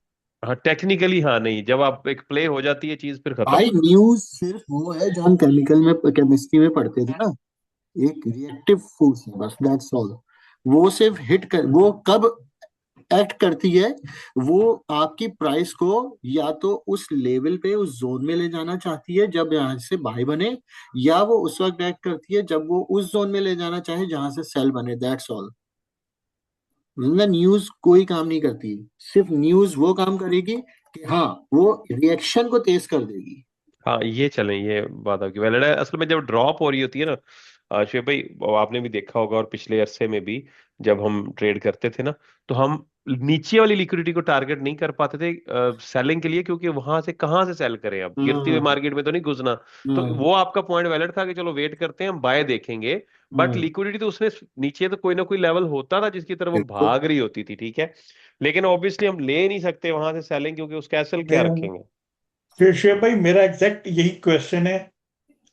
हाँ, टेक्निकली हाँ, नहीं, जब आप एक प्ले हो जाती है चीज फिर खत्म। भाई न्यूज सिर्फ वो है जो हम केमिकल में केमिस्ट्री में पढ़ते थे ना, एक रिएक्टिव फोर्स है, बस दैट्स ऑल। वो सिर्फ हिट कर, वो कब एक्ट करती है, वो आपकी प्राइस को या तो उस लेवल पे उस जोन में ले जाना चाहती है जब यहाँ से बाय बने, या वो उस वक्त एक्ट करती है जब वो उस जोन में ले जाना चाहे जहां से सेल बने, दैट्स ऑल। न्यूज कोई काम नहीं करती, सिर्फ न्यूज वो काम करेगी कि हाँ वो रिएक्शन को तेज कर देगी। हाँ, ये चलें, ये बात आपकी वैलिड है। असल में जब ड्रॉप हो रही होती है ना, शिव भाई, वो आपने भी देखा होगा, और पिछले अरसे में भी जब हम ट्रेड करते थे ना, तो हम नीचे वाली लिक्विडिटी को टारगेट नहीं कर पाते थे सेलिंग के लिए, क्योंकि वहां से कहाँ से सेल करें, अब गिरती हुई हम्म मार्केट में तो नहीं घुसना। तो हम्म वो आपका पॉइंट वैलिड था कि चलो वेट करते हैं, हम बाय देखेंगे, बट हम्म लिक्विडिटी तो उसने नीचे तो कोई ना कोई लेवल होता था जिसकी तरफ वो बिल्कुल। भाग रही होती थी, ठीक है। लेकिन ऑब्वियसली हम ले नहीं सकते वहां से सेलिंग, क्योंकि उसका एसएल क्या मैं रखेंगे। फिर शेख भाई, मेरा एग्जैक्ट यही क्वेश्चन है।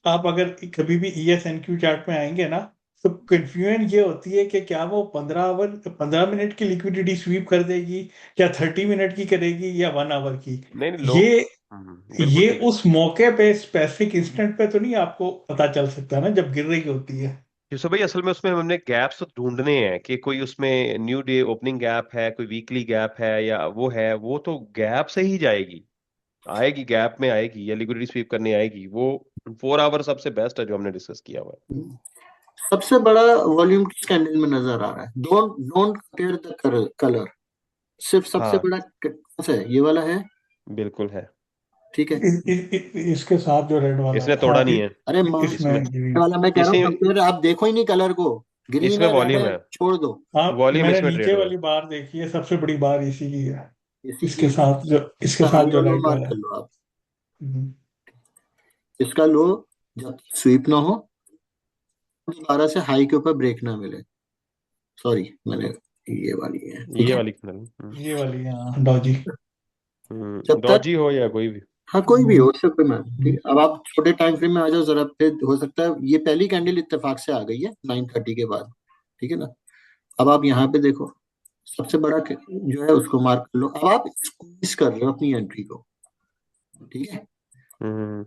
आप अगर कभी भी ईएस एनक्यू चार्ट में आएंगे ना, तो कंफ्यूजन ये होती है कि क्या वो 15 मिनट की लिक्विडिटी स्वीप कर देगी, या 30 मिनट की करेगी, या 1 आवर की। नहीं नहीं, लोग, ये बिल्कुल ये ठीक है। उस मौके पे स्पेसिफिक इंस्टेंट पे तो नहीं आपको पता चल सकता ना, जब गिर रही होती है। यूसुफ भाई, असल में उसमें हमने गैप्स तो ढूंढने हैं कि कोई उसमें न्यू डे ओपनिंग गैप है, कोई वीकली गैप है, या वो है, वो तो गैप से ही जाएगी, आएगी गैप में आएगी, या लिक्विडिटी स्वीप करने आएगी वो। 4 आवर सबसे बेस्ट है जो हमने डिस्कस किया हुआ है। सबसे बड़ा वॉल्यूम किस कैंडल में नजर आ रहा है? Don't don't compare the colour, सिर्फ सबसे हाँ, बड़ा कौन सा है? ये वाला है, बिल्कुल है। ठीक है। इसके साथ जो रेड वाला इसने है, हाँ तोड़ा नहीं है। अरे इसमें इसमें ये वाला मैं कह रहा हूँ इसी कंपेयर, आप देखो ही नहीं कलर को, ग्रीन इसमें है रेड वॉल्यूम है है, छोड़ दो। हाँ, वॉल्यूम मैंने इसमें नीचे ट्रेड हुआ है। वाली बार देखी है, सबसे बड़ी बार इसी की है। इसी की इसके है ना, साथ जो इसके इसका साथ हाई जो और लो रेड मार्क वाला कर है। लो आप। हम्म। इसका लो जब स्वीप ना हो, दोबारा से हाई के ऊपर ब्रेक ना मिले, सॉरी मैंने ये वाली है, ठीक ये है। वाली कैंडल, ये वाली, हाँ, डॉजी। जब तक, डॉजी हो या कोई भी। हाँ कोई भी हो, उससे कोई मैं, ठीक है। अब आप छोटे टाइम फ्रेम में आ जाओ जरा, फिर हो सकता है ये पहली कैंडल इत्तेफाक से आ गई है 9:30 के बाद, ठीक है ना। अब आप यहाँ पे देखो, सबसे बड़ा जो है उसको मार्क कर लो। अब आप स्क्वीज कर रहे हो अपनी एंट्री को, ठीक है। हम्म।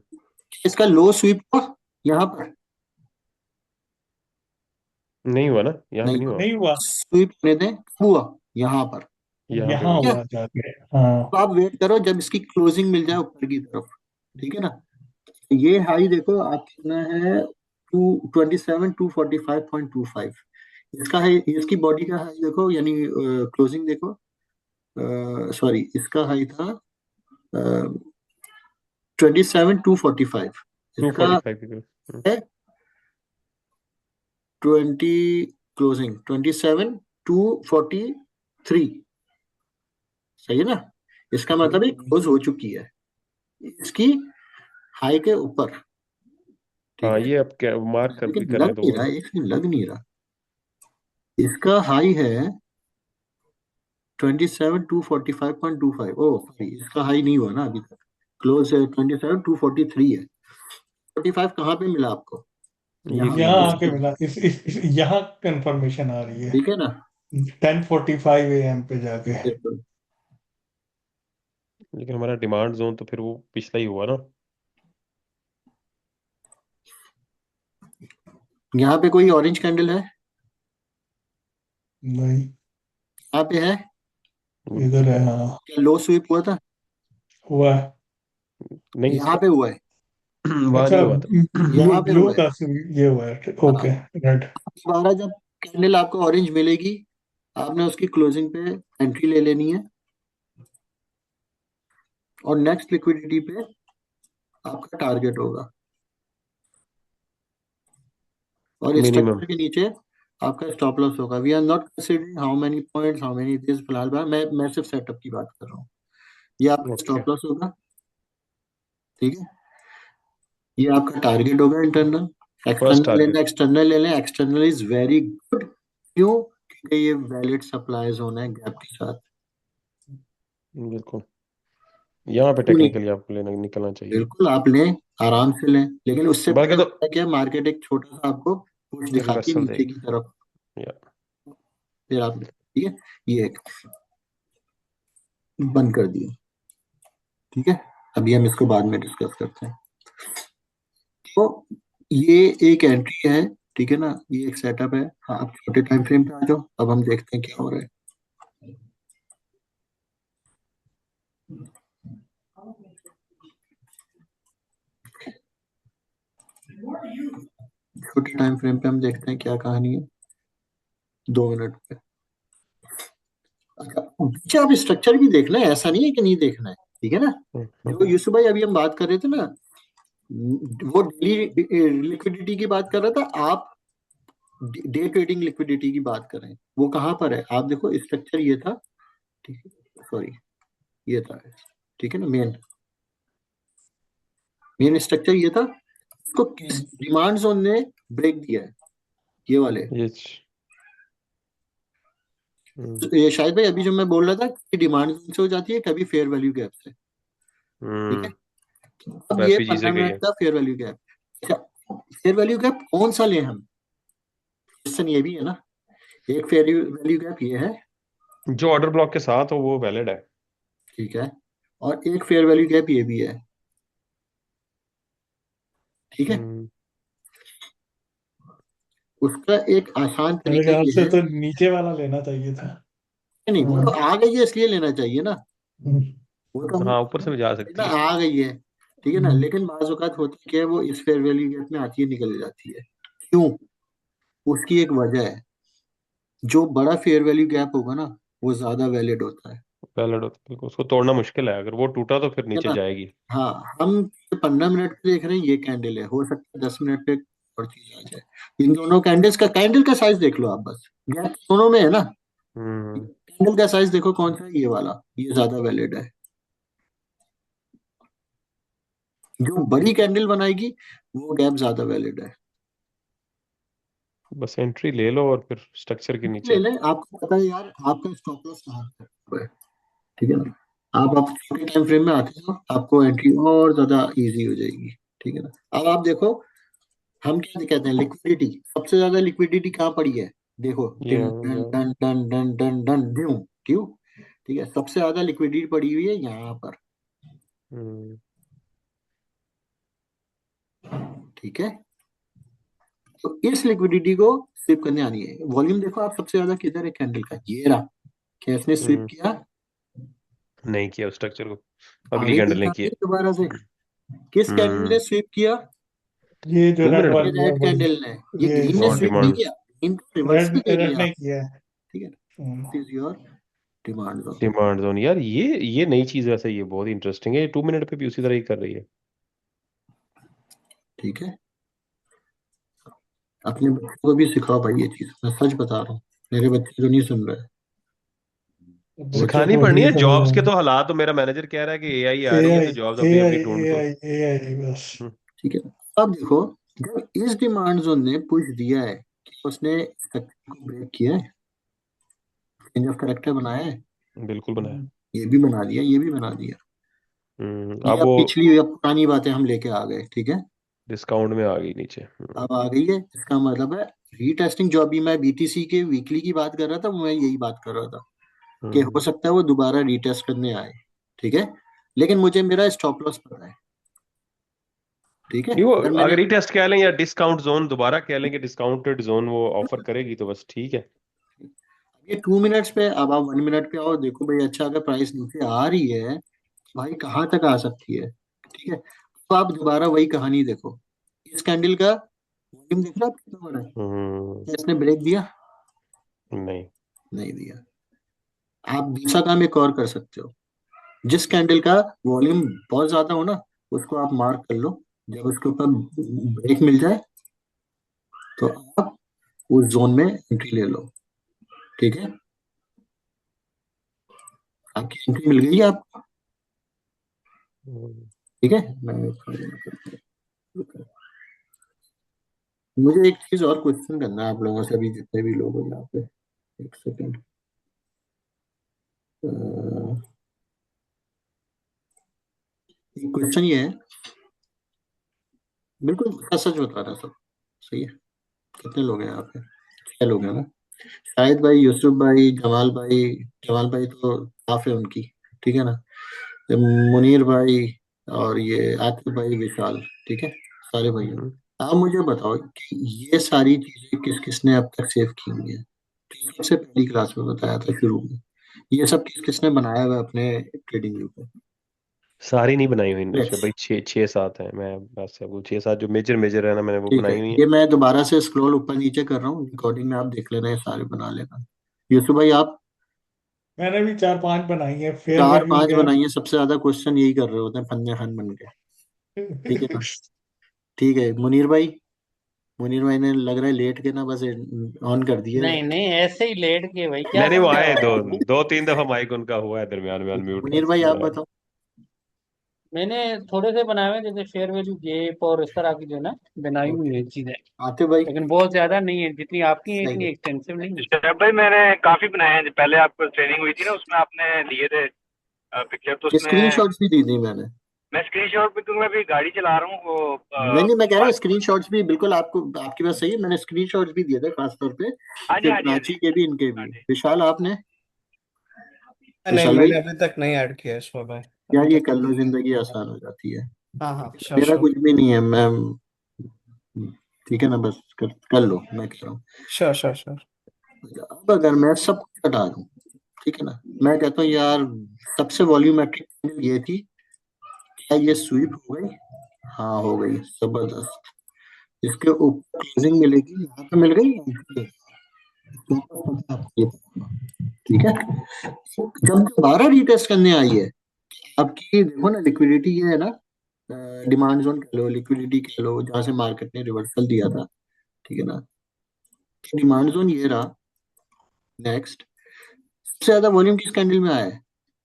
इसका लो स्वीप हुआ यहाँ पर? नहीं हुआ ना, यहाँ पे नहीं नहीं हुआ। हुआ। नहीं हुआ, स्वीप होने दें, कब हुआ? यहाँ पर। यहाँ पे यहाँ हुआ। ठीक है, हुआ जाके। हाँ, तो आप वेट करो जब इसकी क्लोजिंग मिल जाए ऊपर की तरफ। ठीक है ना? ये हाई देखो आप कितना है, 227,245.25। इसका है, इसकी बॉडी का हाई देखो, यानी क्लोजिंग देखो। सॉरी, इसका हाई था 27,245। टू इसका फोर्टी फाइव है 20, क्लोजिंग 27,243। सही है ना? इसका मतलब ये क्लोज हो चुकी है इसकी हाई के ऊपर। ठीक हाँ, है, ये अब क्या मार्क कर भी लेकिन करने लग दो नहीं रहा, मुझे। एक सेकंड, लग नहीं रहा। इसका हाई है 27,245.25। ओ सॉरी, इसका हाई नहीं हुआ ना अभी तक, क्लोज है 27,243 है। 45 कहाँ पे मिला आपको? ये यहाँ यहाँ पे, क्लोजिंग। आके मिला, यहाँ कंफर्मेशन आ रही है ठीक है ना? 10:45 AM पे जाके। बिल्कुल। लेकिन हमारा डिमांड जोन तो फिर वो पिछला ही हुआ ना। यहाँ पे कोई ऑरेंज कैंडल है? नहीं, यहाँ पे है? इधर है, हाँ, क्या लो स्वीप हुआ था? हुआ है। नहीं यहाँ पे हुआ है? वहां अच्छा, नहीं हुआ था। ब्लू यहाँ पे ब्लू हुआ है? का ये हुआ है, हाँ। Okay, red. दोबारा जब कैंडल आपको ऑरेंज मिलेगी, आपने उसकी क्लोजिंग पे एंट्री ले लेनी है, और नेक्स्ट लिक्विडिटी पे आपका टारगेट होगा, और मिनिमम। स्ट्रक्चर के नीचे आपका स्टॉप लॉस होगा। We are not considering how many points, how many this, फिलहाल मैं सिर्फ सेटअप की बात कर रहा हूँ। ये आपका ओके। स्टॉप लॉस होगा। ठीक है, ये आपका टारगेट होगा इंटरनल। फर्स्ट एक्सटर्नल लेना, टारगेट। एक्सटर्नल ले लें। External is very good. क्यों? क्योंकि ये वैलिड सप्लाईज होना है गैप के साथ। बिल्कुल, यहाँ पे क्यों नहीं? टेक्निकली आपको लेना निकलना चाहिए। बिल्कुल आप लें, आराम से लें, लेकिन उससे बल्कि पहले तो होता क्या, मार्केट एक छोटा सा आपको पुश दिखाती है रिवर्सल नीचे की देगी। तरफ, या फिर आप, ठीक है, ये एक बंद कर दिए। ठीक है, अभी हम इसको बाद में डिस्कस करते हैं। तो ये एक एंट्री है, ठीक है ना? ये एक सेटअप है। हाँ, आप छोटे टाइम फ्रेम पे आ जाओ, अब हम देखते हैं क्या हो रहा है। छोटे टाइम फ्रेम पे हम देखते हैं क्या कहानी है, 2 मिनट पे। अच्छा, पीछे आप स्ट्रक्चर भी देखना है, ऐसा नहीं है कि नहीं देखना है। ठीक है ना? जो यूसुफ भाई अभी हम बात कर रहे थे ना, वो डेली लिक्विडिटी की बात कर रहा था, आप डे ट्रेडिंग लिक्विडिटी की बात कर रहे हैं। वो कहाँ पर है आप देखो, स्ट्रक्चर ये था। ठीक है, सॉरी, ये था। ठीक है ना? मेन मेन स्ट्रक्चर ये था। इसको किस डिमांड जोन ने ब्रेक दिया है? ये वाले। ये ये शायद भाई अभी जो मैं बोल रहा था कि डिमांड जोन से हो जाती है कभी फेयर वैल्यू गैप से। ठीक है, अब ये वैसी चीजें 15 गई मिनट है। का फेयर वैल्यू गैप। अच्छा, फेयर वैल्यू गैप कौन सा लें हम? क्वेश्चन ये भी है ना। एक फेयर वैल्यू गैप ये है, जो ऑर्डर ब्लॉक के साथ हो वो वैलिड है। ठीक है, और एक फेयर वैल्यू गैप ये भी है। ठीक है, हम्म। उसका एक आसान मेरे तरीका ख्याल ये से है, तो नीचे वाला लेना चाहिए था। नहीं वो तो हाँ, आ गई है इसलिए लेना चाहिए ना। हम्म, वो तो हाँ, ऊपर से भी जा सकती ना है। आ गई है। ठीक है ना? हम्म, लेकिन बाज औकात होती क्या है, वो इस फेयर वैल्यू गैप में आती है, निकल जाती है। क्यों? उसकी एक वजह है, जो बड़ा फेयर वैल्यू गैप होगा ना, वो ज्यादा वैलिड होता है। वैलिड होता है, बिल्कुल। उसको तोड़ना मुश्किल है, अगर वो टूटा तो फिर है नीचे ना? जाएगी। हाँ, हम 15 मिनट पे देख रहे हैं, ये कैंडल है, हो सकता है 10 मिनट पे और चीज आ जाए। इन दोनों कैंडल का साइज देख लो आप बस, गैप दोनों में है ना। हम्म। कैंडल का साइज देखो कौन सा है, ये वाला, ये ज्यादा वैलिड है। जो बड़ी कैंडल बनाएगी वो गैप ज्यादा वैलिड है। बस एंट्री ले लो और फिर स्ट्रक्चर के ले नीचे। लें, आपको पता है यार आपका स्टॉप लॉस कहाँ पर है। ठीक है ना? आप छोटे टाइम फ्रेम में आते हो, आपको एंट्री और ज्यादा इजी हो जाएगी। ठीक है ना? अब आप देखो, हम क्या कहते हैं, लिक्विडिटी, सबसे ज्यादा लिक्विडिटी कहाँ पड़ी है? देखो, ये done done done done done done done क्यों? क्यों? ठीक है, सबसे ज्यादा लिक्विडिटी पड़ी हुई है यहाँ पर। हम्म। ठीक है, तो इस लिक्विडिटी को स्वीप करने आनी है। वॉल्यूम देखो आप सबसे ज्यादा किधर है कैंडल का, ये रहा। क्या इसने स्वीप हम्म, किया? नहीं किया उस स्ट्रक्चर को, आ अगली गई कैंडल नहीं, ने आ किया। गई दोबारा से। किस कैंडल ने हम्म, स्वीप किया? ये जो 2 रेड मिनट ये का। वाली है रेड वही। कैंडल ने। ये ये ग्रीन ने और इसने स्वीप नहीं डिमांड, किया, ग्रीन को रिवर्सल रेड दे रेड दिया। ने किया है। ठीक है, hmm. This is your demand zone. Demand zone, यार ये नई चीज वैसे, ये बहुत इंटरेस्टिंग है। ये 2 मिनट पे भी उसी तरह ही कर रही है। ठीक है, अपने बच्चों को भी सिखाओ भाई ये चीज, मैं सच बता रहा हूँ। मेरे बच्चे तो नहीं सुन रहे। बच्चों सिखानी को पड़नी नहीं है समझ जॉब्स के में। तो हालात, तो मेरा मैनेजर कह रहा है कि एआई आ रही है एआई तो जॉब्स अपनी अपनी एआई ढूंढ लो। एआई एआई बस। हम्म, ठीक है, अब देखो, जब इस डिमांड जोन ने पुश दिया है कि उसने स्ट्रक्चर को ब्रेक किया है, चेंज ऑफ करेक्टर बनाया है, बिल्कुल बनाया। ये भी बना दिया, ये भी बना दिया। ये अब अब वो पिछली अब पुरानी बातें हम लेके आ गए। ठीक है, डिस्काउंट में आ गई नीचे। अब आ गई है, इसका मतलब है रीटेस्टिंग। जो अभी मैं बीटीसी के वीकली की बात कर रहा था, मैं यही बात कर रहा था कि हो हम्म, सकता है वो दोबारा रीटेस्ट करने आए। ठीक है, लेकिन मुझे मेरा स्टॉप लॉस पता है। ठीक है, नहीं वो अगर मैंने अगर ही टेस्ट कह लें या डिस्काउंट जोन दोबारा कह लें कि डिस्काउंटेड जोन वो ऑफर करेगी तो बस ठीक है। ये 2 मिनट्स पे, अब आप 1 मिनट पे आओ, देखो भाई, अच्छा अगर प्राइस नीचे आ रही है, भाई कहाँ तक आ सकती है? ठीक है, तो आप दोबारा वही कहानी देखो। इस कैंडल का वॉल्यूम देख रहे हो आप कितना बड़ा है? हम्म, क्या इसने ब्रेक दिया? नहीं। नहीं दिया। आप दूसरा काम एक और कर सकते हो। जिस कैंडल का वॉल्यूम बहुत ज्यादा हो ना, उसको आप मार्क कर लो। जब उसके ऊपर ब्रेक मिल जाए, तो आप उस जोन में एंट्री ले लो। ठीक है, आपकी एंट्री मिल गई है आपको। हम्म, ठीक है, मुझे एक चीज और क्वेश्चन करना है आप लोगों से, अभी जितने भी लोग हो यहाँ पे। एक सेकेंड। क्वेश्चन ये है, बिल्कुल सच सच बता रहा सब। सही है? कितने लोग हैं यहाँ पे? 6 लोग हैं ना? शाहिद भाई, यूसुफ भाई, जमाल भाई। जमाल भाई तो काफ है उनकी। ठीक है ना? ये मुनीर भाई, और ये आतिफ भाई, विशाल। ठीक है, सारे भाई हैं। हम्म। आप मुझे बताओ कि ये सारी चीजें किस किसने अब तक सेव की हुई है? सबसे पहली क्लास में बताया था शुरू में, ये सब किस किसने बनाया हुआ है अपने ट्रेडिंग व्यू पे? सारी नहीं बनाई हुई ऋषभ Yes। भाई, 6 7 है। मैं बस वो 6 7 जो मेजर मेजर है ना, मैंने वो ठीक है, बनाई हुई है। ये मैं दोबारा से स्क्रॉल ऊपर नीचे कर रहा हूँ, रिकॉर्डिंग में आप देख लेना, ये सारे बना लेना। यूसुफ भाई आप मैंने भी 4 5 बनाई है, फेयर चार वैल्यू पांच गैप। बनाइए, सबसे ज्यादा क्वेश्चन यही कर रहे होते हैं फन्ने खान बन के। ठीक है ना? ठीक है, मुनीर भाई। मुनीर भाई ने लग रहा है लेट के ना बस ऑन कर दिए। नहीं नहीं, ऐसे ही लेट के भाई, क्या नहीं नहीं, वो बोल रहे आए हो दो आप? 2 3 दफा माइक उनका हुआ है दरमियान में अनम्यूट का। मुनीर भाई आप बताओ। मैंने थोड़े से बनाए हुए हैं, जैसे फेयर वैल्यू गेप और इस तरह की जो है ना बनाई हुई ओके, है चीजें। आतिफ भाई। लेकिन बहुत ज्यादा नहीं है, जितनी आपकी है नहीं इतनी है, एक्सटेंसिव नहीं है। शैब भाई मैंने काफी बनाए हैं। पहले आपको ट्रेनिंग हुई थी ना, उसमें आपने लिए थे पिक्चर, तो स्क्रीन उसमें शॉट्स भी दी थी मैंने। मैं स्क्रीनशॉट भी दूंगा। अभी गाड़ी चला रहा हूँ वो नहीं नहीं, मैं कह रहा हूँ स्क्रीन शॉट्स भी बिल्कुल आपको, आपकी बात सही है, मैंने स्क्रीन शॉट्स भी दिए थे खासतौर पे हाँ जी हाँ जी हाँ फिबोनाची जी के भी, इनके हाँ भी। जी। विशाल आपने? नहीं, विशाल भाई, मैंने अभी तक नहीं ऐड किया है इसमें भाई। अभी यार ये तक कर तो लो, नहीं ऐड जिंदगी किया। आसान हो जाती है। हाँ हाँ, श्योर मेरा श्योर। कुछ भी नहीं है, मैं, ठीक है ना, बस कर लो, मैं कह रहा हूँ। Sure sure sure. अब अगर मैं सब कुछ हटा दूं, ठीक है ना, मैं कहता हूँ यार, सबसे वॉल्यूमेट्रिक ये थी, क्या ये स्वीप हो गई? हाँ हो गई, जबरदस्त। इसके ऊपर क्लोजिंग मिलेगी, यहाँ पे मिल गई entry। इसके ऊपर पता है आपको ये, ठीक है। जब दोबारा रीटेस्ट करने आई है, आपकी देखो ना लिक्विडिटी ये है ना, डिमांड जोन कह लो, लिक्विडिटी कह लो, जहां से मार्केट ने रिवर्सल दिया था। ठीक है ना? डिमांड जोन ये रहा। नेक्स्ट, सबसे ज्यादा वॉल्यूम किस कैंडल में आया है?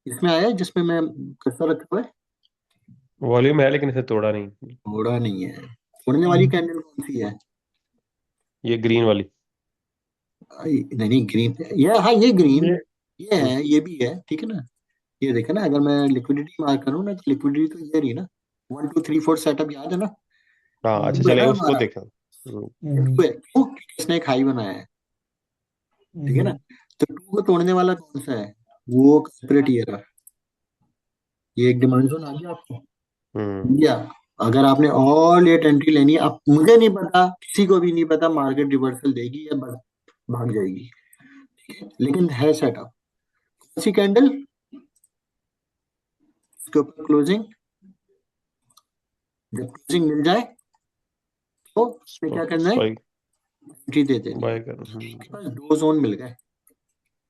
इसमें आया है जिसमें मैं कर्सर रखा हुआ है? वॉल्यूम है लेकिन इसे तोड़ा नहीं। थोड़ा नहीं है। उड़ने वाली कैंडल कौन सी है? ये ग्रीन वाली। नहीं नहीं, ग्रीन ये, हाँ ये ग्रीन, ये ये हम्म, है, ये भी है। ठीक है ना? ये देखे ना, अगर मैं लिक्विडिटी मार्क करूँ ना, तो लिक्विडिटी तो ये रही ना, 1 2 3 4 सेटअप याद है ना? हाँ अच्छा टू है चले ना उसको हमारा, देखा। ये टू है, क्यों? क्योंकि इसने एक हाई बनाया है। ठीक है ना? तो टू को तोड़ने वाला कौन सा है? वो कल्प्रिट ये रहा। ये एक डिमांड जोन आ गया आपको, हम्म, मिल गया। अगर आपने ऑल एट एंट्री लेनी है, अब मुझे नहीं पता, किसी को भी नहीं पता मार्केट रिवर्सल देगी या भाग जाएगी, ठीक है, लेकिन है सेटअप। सी कैंडल, इसके ऊपर क्लोजिंग, जब क्लोजिंग मिल जाए तो उसमें क्या करना है, स्पाइक एंट्री दे देनी है। बाय कर। आपके पास दो जोन मिल गए,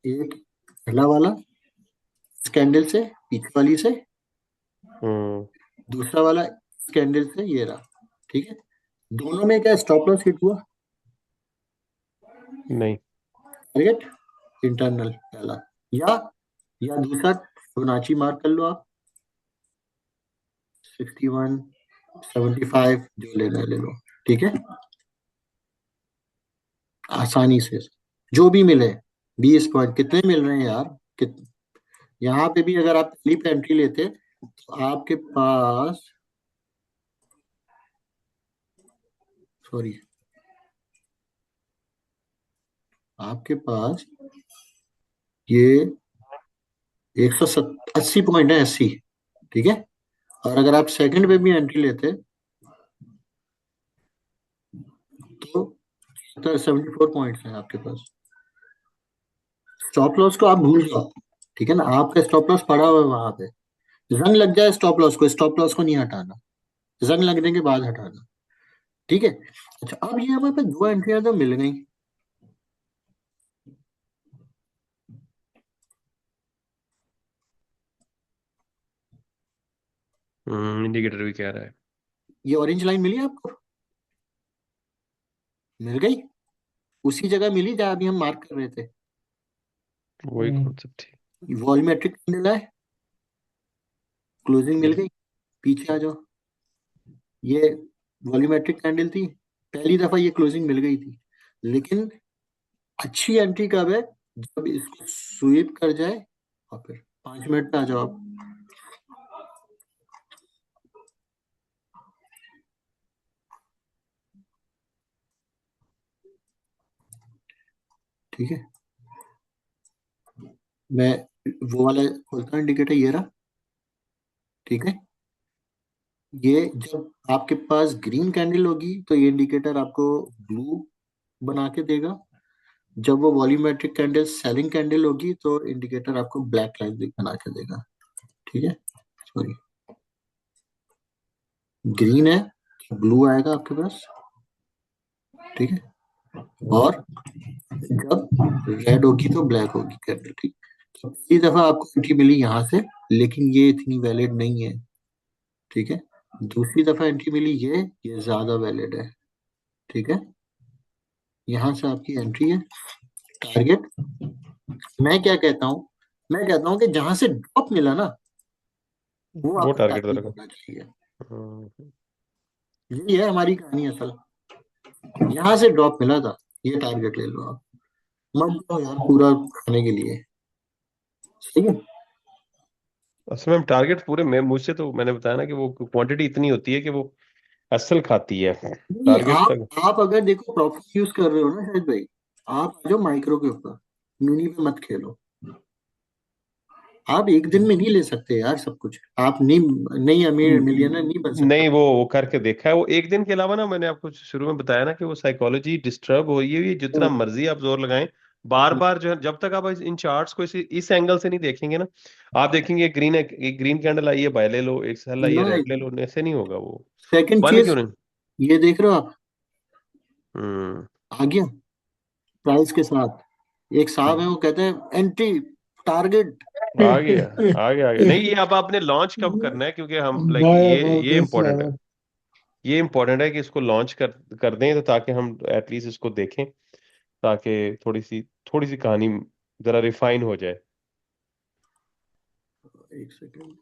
एक पहला वाला इस कैंडल से पीछे वाली से, दूसरा वाला इस कैंडल से ये रहा, ठीक है। दोनों में क्या स्टॉप लॉस हिट हुआ? नहीं, टारगेट इंटरनल पहला, या दूसरा फिबोनाची मार्क कर लो आप, 61 75 जो लेना है ले लो, ठीक है। आसानी से जो भी मिले, 20 पॉइंट कितने मिल रहे हैं यार, यहाँ पे भी अगर आप पहली पे एंट्री लेते तो आपके पास, सॉरी, आपके पास ये 180 पॉइंट है, 80, ठीक है। और अगर आप सेकंड पे भी एंट्री लेते तो 74 पॉइंट्स हैं आपके पास। स्टॉप लॉस को आप भूल जाओ, ठीक है ना, आपका स्टॉप लॉस पड़ा हुआ है वहां पे, जंग लग जाए स्टॉप लॉस को, स्टॉप लॉस को नहीं हटाना, जंग लगने के बाद हटाना, ठीक है। अच्छा, अब ये हमारे पास दो एंट्रियां तो मिल गई, इंडिकेटर भी कह रहा है। ये ऑरेंज लाइन मिली आपको? मिल गई, उसी जगह मिली जहां अभी हम मार्क कर रहे थे। वही कॉन्सेप्ट थी। वॉल्यूमेट्रिक कैंडल है, क्लोजिंग मिल गई, पीछे आ जाओ। ये वॉल्यूमेट्रिक कैंडल थी, पहली दफा ये क्लोजिंग मिल गई थी, लेकिन अच्छी एंट्री कब है, जब इसको स्वीप कर जाए, और फिर 5 मिनट पे आ जाओ आप। ठीक है, मैं वो वाला खोलता हूँ इंडिकेटर, ये रहा, ठीक है। ये जब आपके पास ग्रीन कैंडल होगी तो ये इंडिकेटर आपको ब्लू बना के देगा, जब वो वॉल्यूमेट्रिक कैंडल सेलिंग कैंडल होगी तो इंडिकेटर आपको ब्लैक लाइन बना के देगा, ठीक है। सॉरी, ग्रीन है, ब्लू आएगा आपके पास, ठीक है, और जब रेड होगी तो ब्लैक होगी कैंडल, ठीक। तो पहली दफा आपको एंट्री मिली यहाँ से, लेकिन ये इतनी वैलिड नहीं है, ठीक है। दूसरी दफा एंट्री मिली ये ज्यादा वैलिड है, ठीक है। यहाँ से आपकी एंट्री है, टारगेट, मैं क्या कहता हूँ, मैं कहता हूँ कि जहां से ड्रॉप मिला ना वो वो आपका टारगेट टारगेट रखा। होना चाहिए। यही है हमारी कहानी असल, यहाँ से ड्रॉप मिला था, ये टारगेट ले लो आप, मत जाओ यार पूरा खाने के लिए, ठीक है। असल में हम टारगेट पूरे, मैं मुझसे तो मैंने बताया ना कि वो क्वांटिटी इतनी होती है कि वो असल खाती है नहीं, टारगेट तक। आप अगर देखो प्रॉफिट यूज कर रहे हो ना शायद भाई, आप आ जाओ माइक्रो के ऊपर, मिनी पे मत खेलो। आप एक दिन में नहीं ले सकते यार सब कुछ, आप नहीं अमीर मिलियनर नहीं बन सकते। नहीं, वो करके देखा है। वो एक दिन के अलावा ना, मैंने आपको शुरू में बताया ना कि वो साइकोलॉजी डिस्टर्ब हो रही है। ये जितना मर्जी आप जोर लगाएं, बार बार जो है, जब तक आप इन चार्ट्स को इस एंगल से नहीं देखेंगे ना, आप देखेंगे ग्रीन, एक ग्रीन कैंडल आई है बाय ले लो, एक सेल आई है ना, रेड ले लो, ऐसे नहीं होगा वो। सेकंड बन चीज क्यों नहीं? ये देख रहे हो आप, हम्म। आ गया प्राइस के साथ, एक साहब है वो कहते हैं एंट्री टारगेट। आ गया, आ गया, आ गया। नहीं, ये अब आपने लॉन्च कब करना है, क्योंकि हम लाइक ये इम्पोर्टेंट है। ये इम्पोर्टेंट है कि इसको लॉन्च कर दें, तो ताकि हम एटलीस्ट इसको देखें, ताकि थोड़ी सी कहानी जरा रिफाइन हो जाए। एक सेकंड,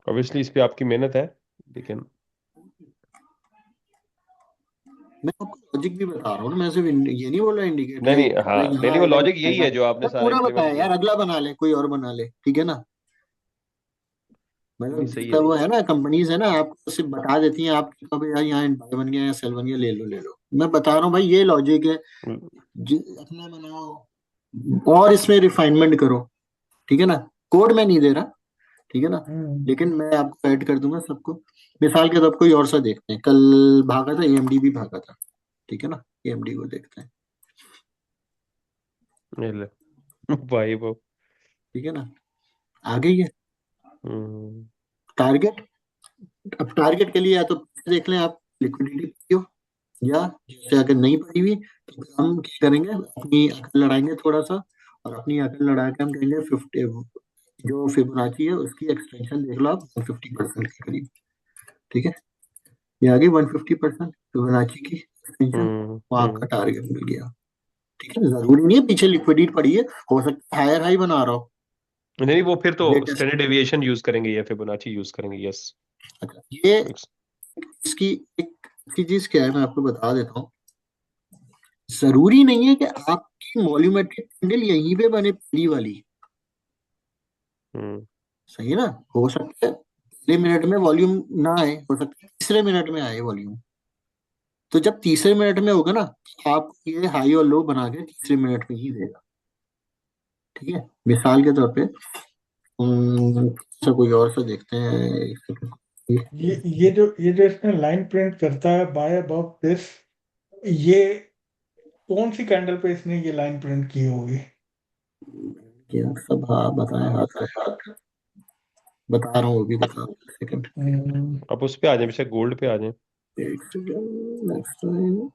ऑब्वियसली इस पे आपकी मेहनत है, लेकिन मैं आपको लॉजिक भी बता रहा हूँ ना, मैं सिर्फ ये नहीं बोल रहा इंडिकेटर नहीं है नहीं, हाँ, नहीं यहाँ नहीं, वो आएगा लॉजिक यहाँ यही आएगा, है जो आपने मैं सारा पूरा इम्प्लीमेंट बताया किया। यार, अगला बना ले, कोई और बना ले, ठीक है ना। नहीं, मतलब सही है, जितना वो सही है ना, कंपनीज है ना, आपको सिर्फ बता देती हैं, आप कहो यार यहाँ बाय बन गया या सेल बन गया, ले लो ले लो। मैं बता रहा हूँ भाई, ये लॉजिक है, है। अपना बनाओ और इसमें रिफाइनमेंट करो, ठीक है ना। कोड मैं नहीं दे रहा, ठीक है ना। हम्म, लेकिन मैं आपको ऐड कर दूंगा सबको। मिसाल के तौर पर कोई और सा देखते हैं, कल भागा था एएमडी भी भागा था, ठीक है ना, एएमडी को देखते हैं। ये ले भाई वो। ठीक है ना, आ गई है हम्म टारगेट। अब टारगेट के लिए या तो देख लें आप लिक्विडिटी हो, या जैसे अगर नहीं पड़ी हुई तो फिर हम क्या करेंगे, अपनी अकल लड़ाएंगे थोड़ा सा, और अपनी अकल लड़ा के हम कहेंगे 50 जो फिबोनाची है उसकी एक्सटेंशन देख लो आप 150% के करीब। ठीक है, ये आ गई 150% फिबोनाची की एक्सटेंशन, वो आपका हम्म। टारगेट मिल गया। ठीक है, जरूरी नहीं है पीछे लिक्विडिटी पड़ी है, हो सकता है हायर हाई बना रहा हो नहीं, वो फिर तो लेटेस्ट। स्टैंडर्ड डेविएशन यूज करेंगे या फिबोनाची यूज करेंगे, यस। अच्छा, ये इसकी एक अच्छी चीज क्या है मैं आपको बता देता हूँ। जरूरी नहीं है कि आपकी वॉल्यूमेट्रिक कैंडल यहीं पे बने पहली वाली, हम्म सही है ना। हो सकता है पहले मिनट में वॉल्यूम ना आए, हो सकता है तीसरे मिनट में आए वॉल्यूम। तो जब तीसरे मिनट में होगा ना, तो आप ये हाई और लो बना के तीसरे मिनट में ही देगा। ठीक है, मिसाल के तौर पे अच्छा कोई और सा देखते हैं, एक सेकंड। ये जो इसने लाइन प्रिंट करता है बाय अबव दिस, ये कौन सी कैंडल पे इसने ये लाइन प्रिंट की होगी? क्या सब, हाँ बताएं, हाथ से हाथ बता रहा हूँ, वो भी बता रहा हूँ, एक सेकंड। अब उस पे आ जाए, बेशक गोल्ड पे आ जाए। एक सेकंड, नेक्स्ट टाइम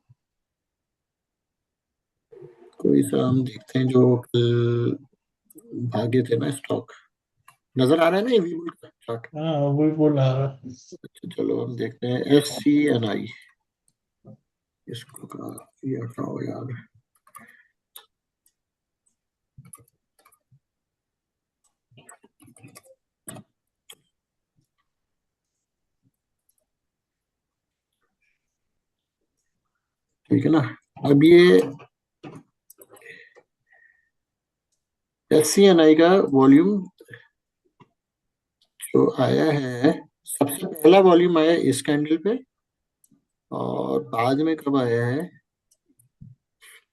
कोई सा हम देखते हैं जो कल भागे थे ना स्टॉक। नजर आ रहा है ना ये वीबुल का चार्ट। हाँ, वही बोल रहा था। अच्छा चलो हम देखते हैं SCNI, इसको कहा ये हटाओ यार। ठीक है ना, अब ये SCNI का वॉल्यूम जो आया है, सबसे पहला वॉल्यूम आया इस कैंडल पे, और बाद में कब आया है,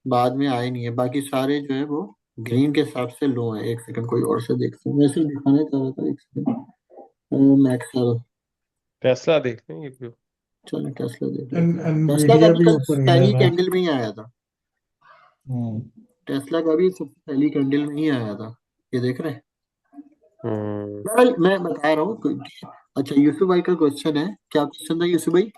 बाद में आए नहीं है, बाकी सारे जो है वो ग्रीन के हिसाब से लो है। एक सेकंड कोई और से देखते हैं, मैं सिर्फ दिखाना चाह रहा था, एक सेकंड। मैक्सवेल, टेस्ला देख लें ये भी। चलो टेस्ला देख लेते हैं। टेस्ला का एनवीडिया भी भी कल ऊपर गया पहली था। कैंडल में ही आया था। हम्म, टेस्ला का भी सबसे पहली कैंडल में ही आया था, ये देख रहे हैं। हम्म बहरहाल मैं बता रहा हूँ अच्छा यूसुफ भाई का क्वेश्चन है, क्या क्वेश्चन था यूसुफ भाई?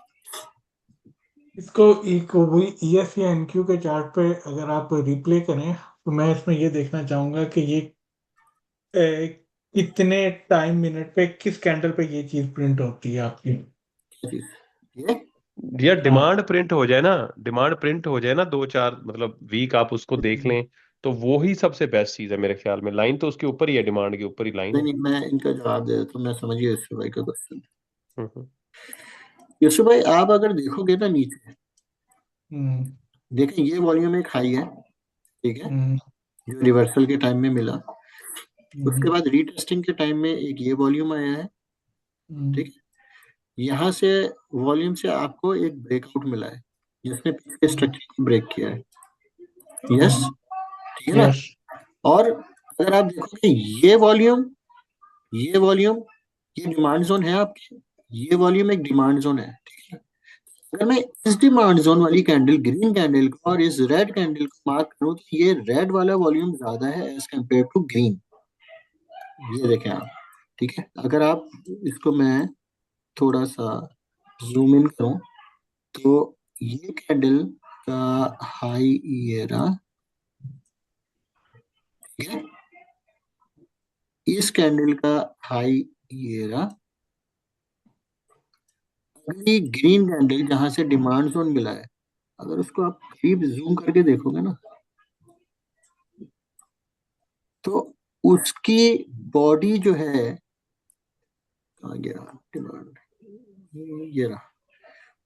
इसको एक वही ES या NQ के चार्ट पे अगर आप रिप्ले करें तो मैं इसमें ये देखना चाहूंगा कि ये कितने टाइम मिनट पे किस कैंडल पे ये चीज प्रिंट होती है आपकी। क्या चीज? ये यार हाँ, डिमांड प्रिंट हो जाए ना, डिमांड प्रिंट हो जाए ना, 2 4 मतलब वीक आप उसको देख लें, तो वो ही सबसे बेस्ट चीज है मेरे ख्याल में। लाइन तो उसके ऊपर ही है, डिमांड के ऊपर ही लाइन नहीं है। नहीं, मैं इनका जवाब दे देता हूँ, मैं समझ गया यूसुफ भाई का क्वेश्चन। हम्म यूसुफ भाई आप अगर देखोगे ना नीचे, हम्म, देखें ये वॉल्यूम एक हाई है, ठीक है, हम्म, जो रिवर्सल के टाइम में मिला। उसके हम्म, बाद रीटेस्टिंग के टाइम में एक ये वॉल्यूम आया है, हम्म, ठीक है। यहाँ से वॉल्यूम से आपको एक ब्रेकआउट मिला है, जिसने पिछले स्ट्रक्चर को ब्रेक किया है। यस, ठीक है ना। यस, और अगर आप देखोगे ये वॉल्यूम ये डिमांड जोन है आपकी, ये वॉल्यूम एक डिमांड जोन है, ठीक है। अगर मैं इस डिमांड जोन वाली कैंडल ग्रीन कैंडल को और इस रेड कैंडल को मार्क करूं, तो ये रेड वाला वॉल्यूम ज्यादा है एज कम्पेयर टू ग्रीन, ये देखें आप। ठीक है, अगर आप इसको मैं थोड़ा सा जूम इन करूं, तो ये कैंडल का हाई ये रहा, ठीक है, इस कैंडल का हाई ये रहा। अगली ग्रीन कैंडल जहां से डिमांड जोन मिला है, अगर उसको आप करीब जूम करके देखोगे ना, तो उसकी बॉडी जो है, कहाँ गया डिमांड, ये रहा,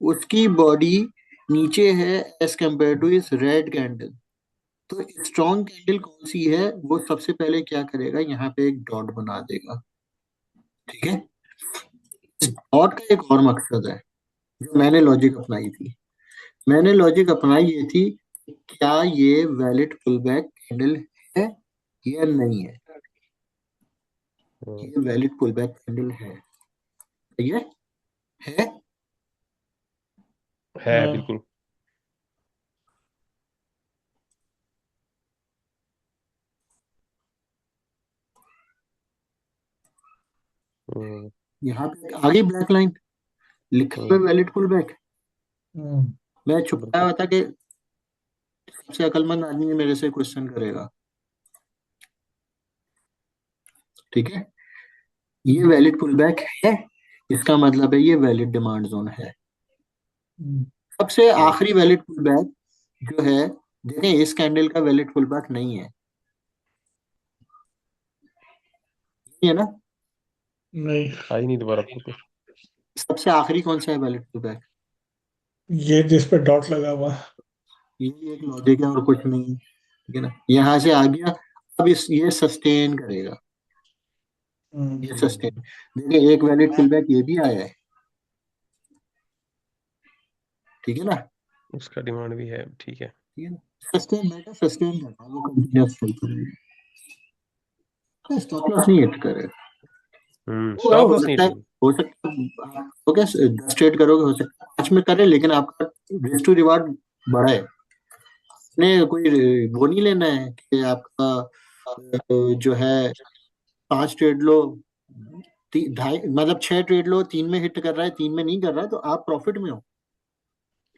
उसकी बॉडी नीचे है एज कम्पेयर टू इस रेड कैंडल। तो स्ट्रॉन्ग कैंडल कौन सी है, वो सबसे पहले क्या करेगा, यहाँ पे एक डॉट बना देगा। ठीक है, इस डॉट का एक और मकसद है, जो मैंने लॉजिक अपनाई थी। मैंने लॉजिक अपनाई ये थी, क्या ये वैलिड पुल बैक कैंडल है या नहीं है। ये वैलिड पुल बैक कैंडल है, ये है। है बिल्कुल। हम्म, यहाँ पे आ गई ब्लैक लाइन, लिखा हुआ हम्म, वैलिड पुल बैक। मैं छुपाया बिल्कुल। हुआ था कि सबसे अक्लमंद आदमी मेरे से क्वेश्चन करेगा। ठीक है, ये वैलिड पुल बैक है, इसका मतलब है ये वैलिड डिमांड जोन है। सबसे हम्म, आखिरी वैलिड पुल बैक जो है, देखें इस कैंडल का वैलिड पुल बैक नहीं है, नहीं है ना। नहीं, आई नहीं दोबारा आपको। सबसे आखिरी कौन सा है वैलिड पुल बैक? ये जिस पे डॉट लगा हुआ है। ये एक लॉजिक है और कुछ नहीं है, ठीक है ना। यहाँ से आ गया, अब इस ये सस्टेन करेगा, ये सस्टेन। देखिए एक वैलिड पुल बैक ये भी आया है, ठीक है ना। उसका डिमांड भी है, ठीक है। ठीक है ना, सस्टेन बेटा, सस्टेन करना है, वो कंटिन्यूअस चलता रहेगा, स्टॉप लॉस नहीं हिट करेगा। स्टॉप हो लॉस नहीं सकता है, हिट। हो सकता है तो क्या 10 ट्रेड करोगे, हो सकता है 5 में करे, लेकिन आपका रिस्क टू रिवार्ड बड़ा है। ने कोई वो नहीं लेना है कि आपका जो है 5 ट्रेड लो, ढाई मतलब 6 ट्रेड लो, 3 में हिट कर रहा है, 3 में नहीं कर रहा है, तो आप प्रॉफिट में हो,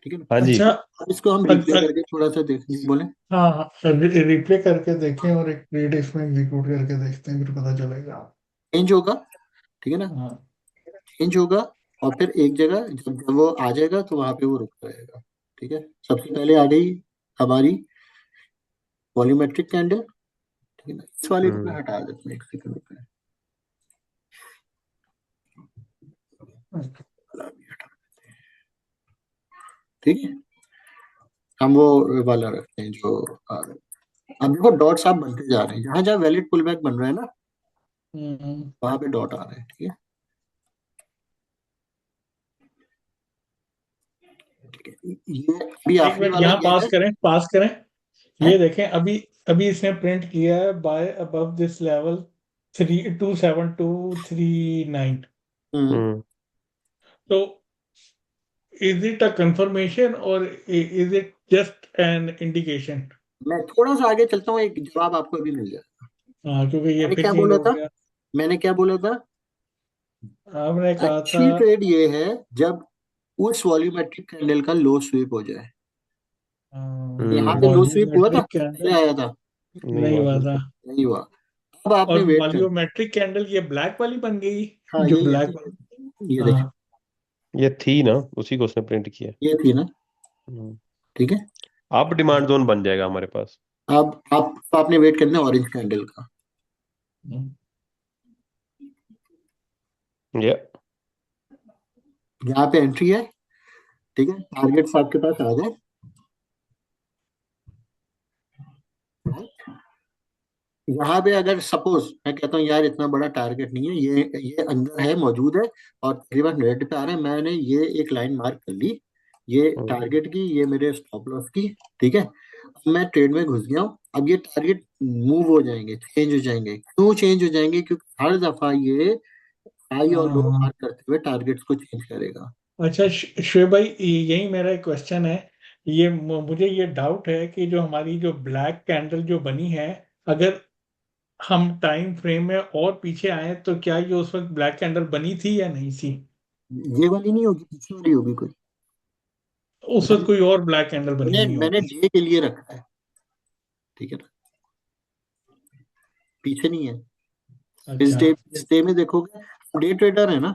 ठीक है ना। हाँ जी। अच्छा, अब इसको हम रिप्ले करके थोड़ा सा देख बोले, हाँ हाँ, रिप्ले करके देखें और एक ट्रेड इसमें एग्जीक्यूट करके देखते हैं, फिर पता चलेगा। चेंज होगा, ठीक है ना, हाँ। चेंज होगा। और फिर एक जगह जब वो आ जाएगा तो वहां पे वो रुक जाएगा, ठीक है। सबसे पहले आ गई हमारी वॉल्यूमेट्रिक कैंडल, ठीक है ना। इस वाले को मैं हम्म, हटा देता हूँ, एक सेकंड रुक, ठीक है। हम वो वाला रखते हैं जो आ रहा है। अब देखो डॉट्स आप बनते जा रहे हैं, जहां जहां वैलिड पुल बैक बन रहा है ना, वहां पे डॉट आ रहे हैं, ठीक है, ठीक है। ये अभी एक आखिरी मिनट वाला यहाँ ये पास करें, पास करें। है। ये देखें, अभी अभी इसने प्रिंट किया है बाय अबव दिस लेवल 327,239। हम्म, हम्म, तो इज इट अ कंफर्मेशन और is it just an indication? मैं थोड़ा सा आगे चलता हूँ, एक जवाब आपको अभी मिल जाएगा। हाँ, क्योंकि ये मैंने फिर क्या चेंज बोला हो था, गया। मैंने क्या बोला था, आपने कहा था अच्छी ट्रेड ये है जब उस वॉल्यूमेट्रिक कैंडल का लो स्वीप हो जाए। यहाँ पे लो स्वीप हुआ था, वॉल्यूमेट्रिक पहले कैंडल आया था, नहीं नहीं हुआ हुआ था। बिल्कुल। नहीं हुआ। अब आपने और वेट करना। वॉल्यूमेट्रिक कैंडल ये ब्लैक वाली बन गई, हाँ जो ये ब्लैक। ये देखिए, हाँ। ये थी ना, उसी को उसने प्रिंट किया। ये थी ना, हम्म, ठीक है। अब डिमांड जोन बन जाएगा हमारे पास। अब आप आपने वेट करना है ऑरेंज कैंडल का, ये यहाँ पे एंट्री है, ठीक है। टारगेट्स आपके पास आ गए, यहाँ पे अगर सपोज मैं कहता हूँ यार इतना बड़ा टारगेट नहीं है, ये अंदर है, मौजूद है, और तकरीबन रेड पे आ रहा है, मैंने ये एक लाइन मार्क कर ली, ये हम्म, टारगेट की, ये मेरे स्टॉप लॉस की, ठीक है। अब मैं ट्रेड में घुस गया हूँ, अब ये टारगेट मूव हो जाएंगे, चेंज हो जाएंगे। क्यों चेंज हो जाएंगे? क्योंकि हर दफा ये हाई और लो हाँ। मार्क करते हुए टारगेट्स को चेंज करेगा। अच्छा, शुएब भाई, यही मेरा एक क्वेश्चन है। ये मुझे ये डाउट है कि जो हमारी जो ब्लैक कैंडल जो बनी है, अगर हम टाइम फ्रेम में और पीछे आए तो क्या ये उस वक्त ब्लैक कैंडल बनी थी या नहीं थी? ये वाली नहीं होगी, पीछे वाली होगी कोई। उस वक्त कोई और ब्लैक कैंडल बनी मैंने हुई मैंने होगी। डे के लिए रखा है, ठीक है ना, पीछे नहीं है। अच्छा। इस डे में देखोगे, डे ट्रेडर है ना,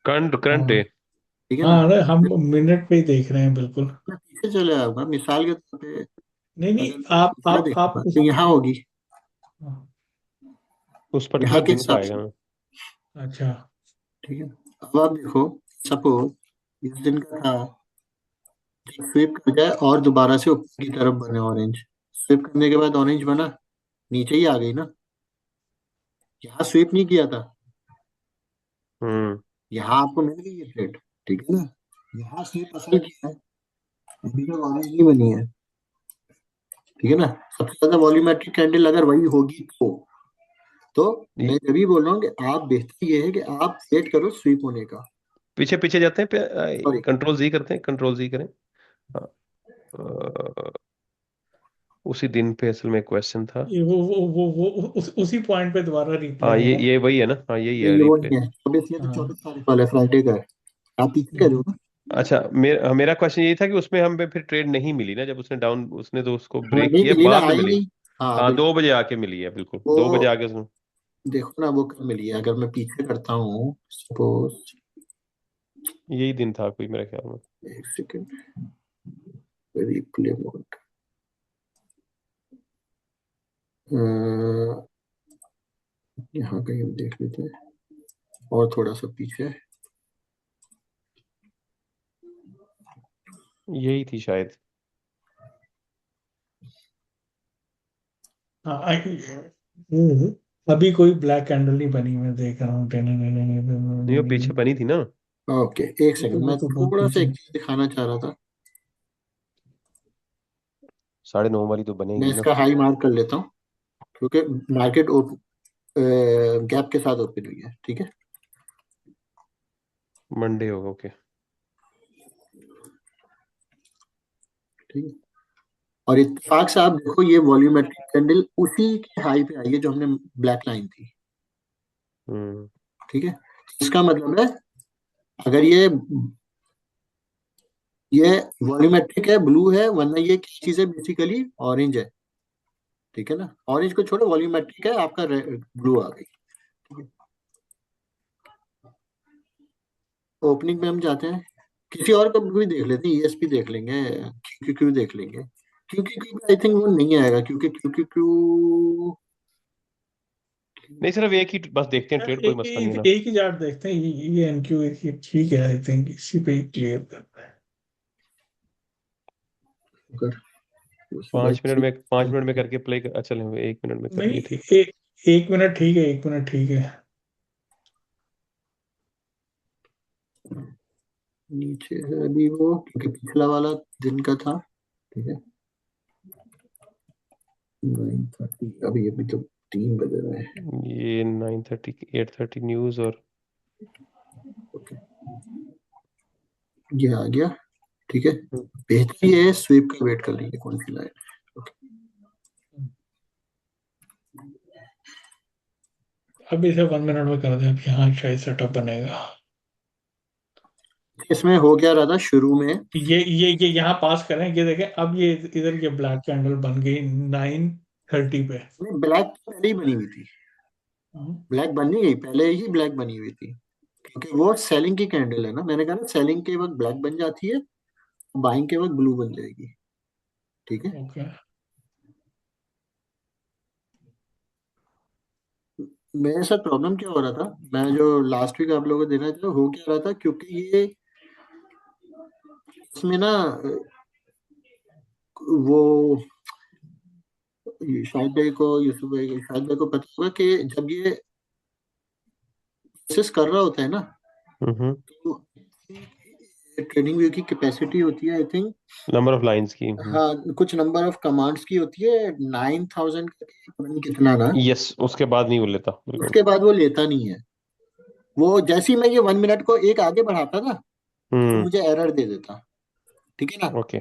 करंट करंट हाँ डे। ठीक है ना। हाँ, अरे हम मिनट पे ही देख रहे हैं बिल्कुल। मैं पीछे चले आऊंगा, मिसाल के तौर पे नहीं नहीं, अगर आप तीसरा आप आप देखूंगा तो यहाँ होगी, उस यहाँ पर्टिकुलर के दिन का हिसाब आएगा से, ना। अच्छा। ठीक है। अब आप देखो, सपोज इस दिन का था, स्विप कर जाए और दोबारा से ऊपर की तरफ बने ऑरेंज, स्विप करने के बाद ऑरेंज बना, नीचे ही आ गई ना, यहाँ स्विप नहीं किया था, हम्म, यहाँ आपको मिल गई ये ट्रेड, ठीक है ना। यहाँ स्विप असल किया है, अभी तक ऑरेंज नहीं बनी है, ठीक है ना। सबसे ज्यादा वॉल्यूमेट्रिक कैंडल अगर वही होगी तो तो मैं तभी बोल रहा हूँ कि आप, बेहतर ये है कि आप वेट करो स्वीप होने का। पीछे पीछे जाते हैं, सॉरी, कंट्रोल जी करते हैं, कंट्रोल जी करें। हाँ, उसी दिन पे असल में क्वेश्चन था। ये उसी पॉइंट पे दोबारा रिप्ले हाँ, ये करो। ये वही है ना, हाँ यही है ये वो रिप्ले। नहीं है, 24 ये तो हाँ 24 तारीख वाला फ्राइडे का है, आप पीछे कह रहे हो ना। अच्छा, मेरा क्वेश्चन यही था कि उसमें हमें फिर ट्रेड नहीं मिली ना, जब उसने डाउन, उसने तो उसको हाँ ब्रेक नहीं किया, मिली ना, बाद में आई मिली। नहीं। हाँ हाँ, बिल्कुल। 2 बजे आके मिली है, बिल्कुल वो 2 बजे आके उसने। देखो ना, वो कब मिली है, अगर मैं पीछे करता हूँ सपोज, यही दिन था कोई मेरे ख्याल में। एक सेकेंड, रिप्ले मोड, यहाँ कहीं हम देख लेते हैं, और थोड़ा सा पीछे। यही थी शायद। हाँ अभी कोई ब्लैक कैंडल नहीं बनी, मैं देख रहा हूँ। नहीं, वो पीछे बनी थी ना। ओके, एक सेकंड, वो मैं तो बहुत थोड़ा सा पीछे। एक चीज दिखाना चाह रहा था। 9:30 वाली तो मैं बनेगी ना। इसका हाई मार्क कर लेता हूँ, क्योंकि मार्केट गैप के साथ ओपन हुई है, ठीक है। मंडे होगा, ओके। ठीक है, और इत्तेफाक से आप देखो, ये वॉल्यूमेट्रिक कैंडल उसी के हाई पे आई है जो हमने ब्लैक लाइन थी, हम्म। ठीक है। इसका मतलब है, अगर ये वॉल्यूमेट्रिक है, ब्लू है, वरना ये क्या चीज है, बेसिकली ऑरेंज है, ठीक है ना। ऑरेंज को छोड़ो, वॉल्यूमेट्रिक है, आपका ब्लू आ गई, ठीक है। ओपनिंग में हम जाते हैं, किसी और को भी देख लेते हैं, ईएसपी देख लेंगे, क्यू देख लेंगे। क्यू आई थिंक वो नहीं आएगा, क्योंकि क्यू नहीं, सिर्फ एक ही बस देखते हैं, ट्रेड कोई मसला नहीं है ना। एक ही चार्ट देखते हैं। ये एनक्यू ठीक है, आई थिंक इसी पे क्लियर करता है। 5 मिनट में करके प्ले कर, अच्छा चलो 1 मिनट में कर नहीं लिए, ठीक। एक मिनट ठीक है, एक मिनट ठीक है। नीचे है अभी वो, क्योंकि पिछला वाला दिन का था, ठीक है। 9:30, अभी तो 3 बजे रहे हैं। ये 9:30 8:30 न्यूज और ओके, ये आ गया, ठीक है। बेहतर ये है, स्वीप का वेट कर लीजिए, कौन सी लाइन। ओके, अब इसे 1 मिनट में कर दें, अब यहाँ शायद सेटअप बनेगा। इसमें हो गया रहा था शुरू में, ये यहाँ पास करें, ये देखें। अब ये इधर ये ब्लैक कैंडल बन गई 9:30 पे। ब्लैक पहले ही बनी हुई थी, ब्लैक बन नहीं गई, पहले ही ब्लैक बनी हुई थी, क्योंकि वो सेलिंग की कैंडल है ना। मैंने कहा ना, सेलिंग के वक्त ब्लैक बन जाती है, बाइंग के वक्त ब्लू बन जाएगी, ठीक है। ओके। मेरे साथ प्रॉब्लम क्या हो रहा था, मैं जो लास्ट वीक आप लोगों को देना था, हो क्या रहा था, क्योंकि ये इसमें ना वो, शाहिद भाई को, यूसुफ भाई को, शाहिद भाई को पता होगा कि जब ये प्रोसेस कर रहा होता है ना, हम्म। तो ट्रेडिंग व्यू की कैपेसिटी होती है, I think. Number of lines की। हाँ, कुछ नंबर ऑफ कमांड्स की होती है, 9,000 पता नहीं कितना ना। यस, उसके बाद नहीं वो लेता, बिल्कुल। उसके बाद वो लेता नहीं है। वो जैसे ही मैं ये 1 मिनट को एक आगे बढ़ाता ना, तो हम्म। मुझे एरर दे देता, ठीक है ना। ओके।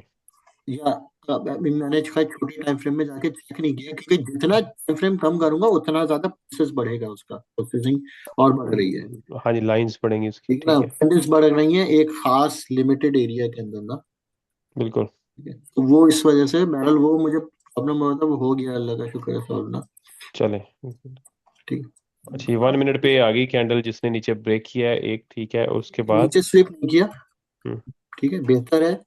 या अभी मैंने शायद छोटे टाइम फ्रेम में जाके चेक नहीं किया, क्योंकि जितना टाइम फ्रेम कम करूंगा उतना ज्यादा प्रोसेस बढ़ेगा, उसका प्रोसेसिंग और बढ़ रही है, हाँ जी, लाइंस पड़ेंगी उसकी, ठीक है ना। ठीक है। कैंडल्स बढ़ रही हैं एक खास लिमिटेड एरिया के अंदर ना, बिल्कुल। ठीक है। तो वो इस वजह से बैरल, वो मुझे प्रॉब्लम हो रहा था, वो हो गया, अल्लाह का शुक्र है, सॉल्व ना, चले। ठीक। अच्छा, ये 1 मिनट पे आ गई कैंडल जिसने नीचे ब्रेक किया है एक, ठीक है, उसके बाद। नीचे स्विप नहीं किया, हम्म, ठीक है, बेहतर है।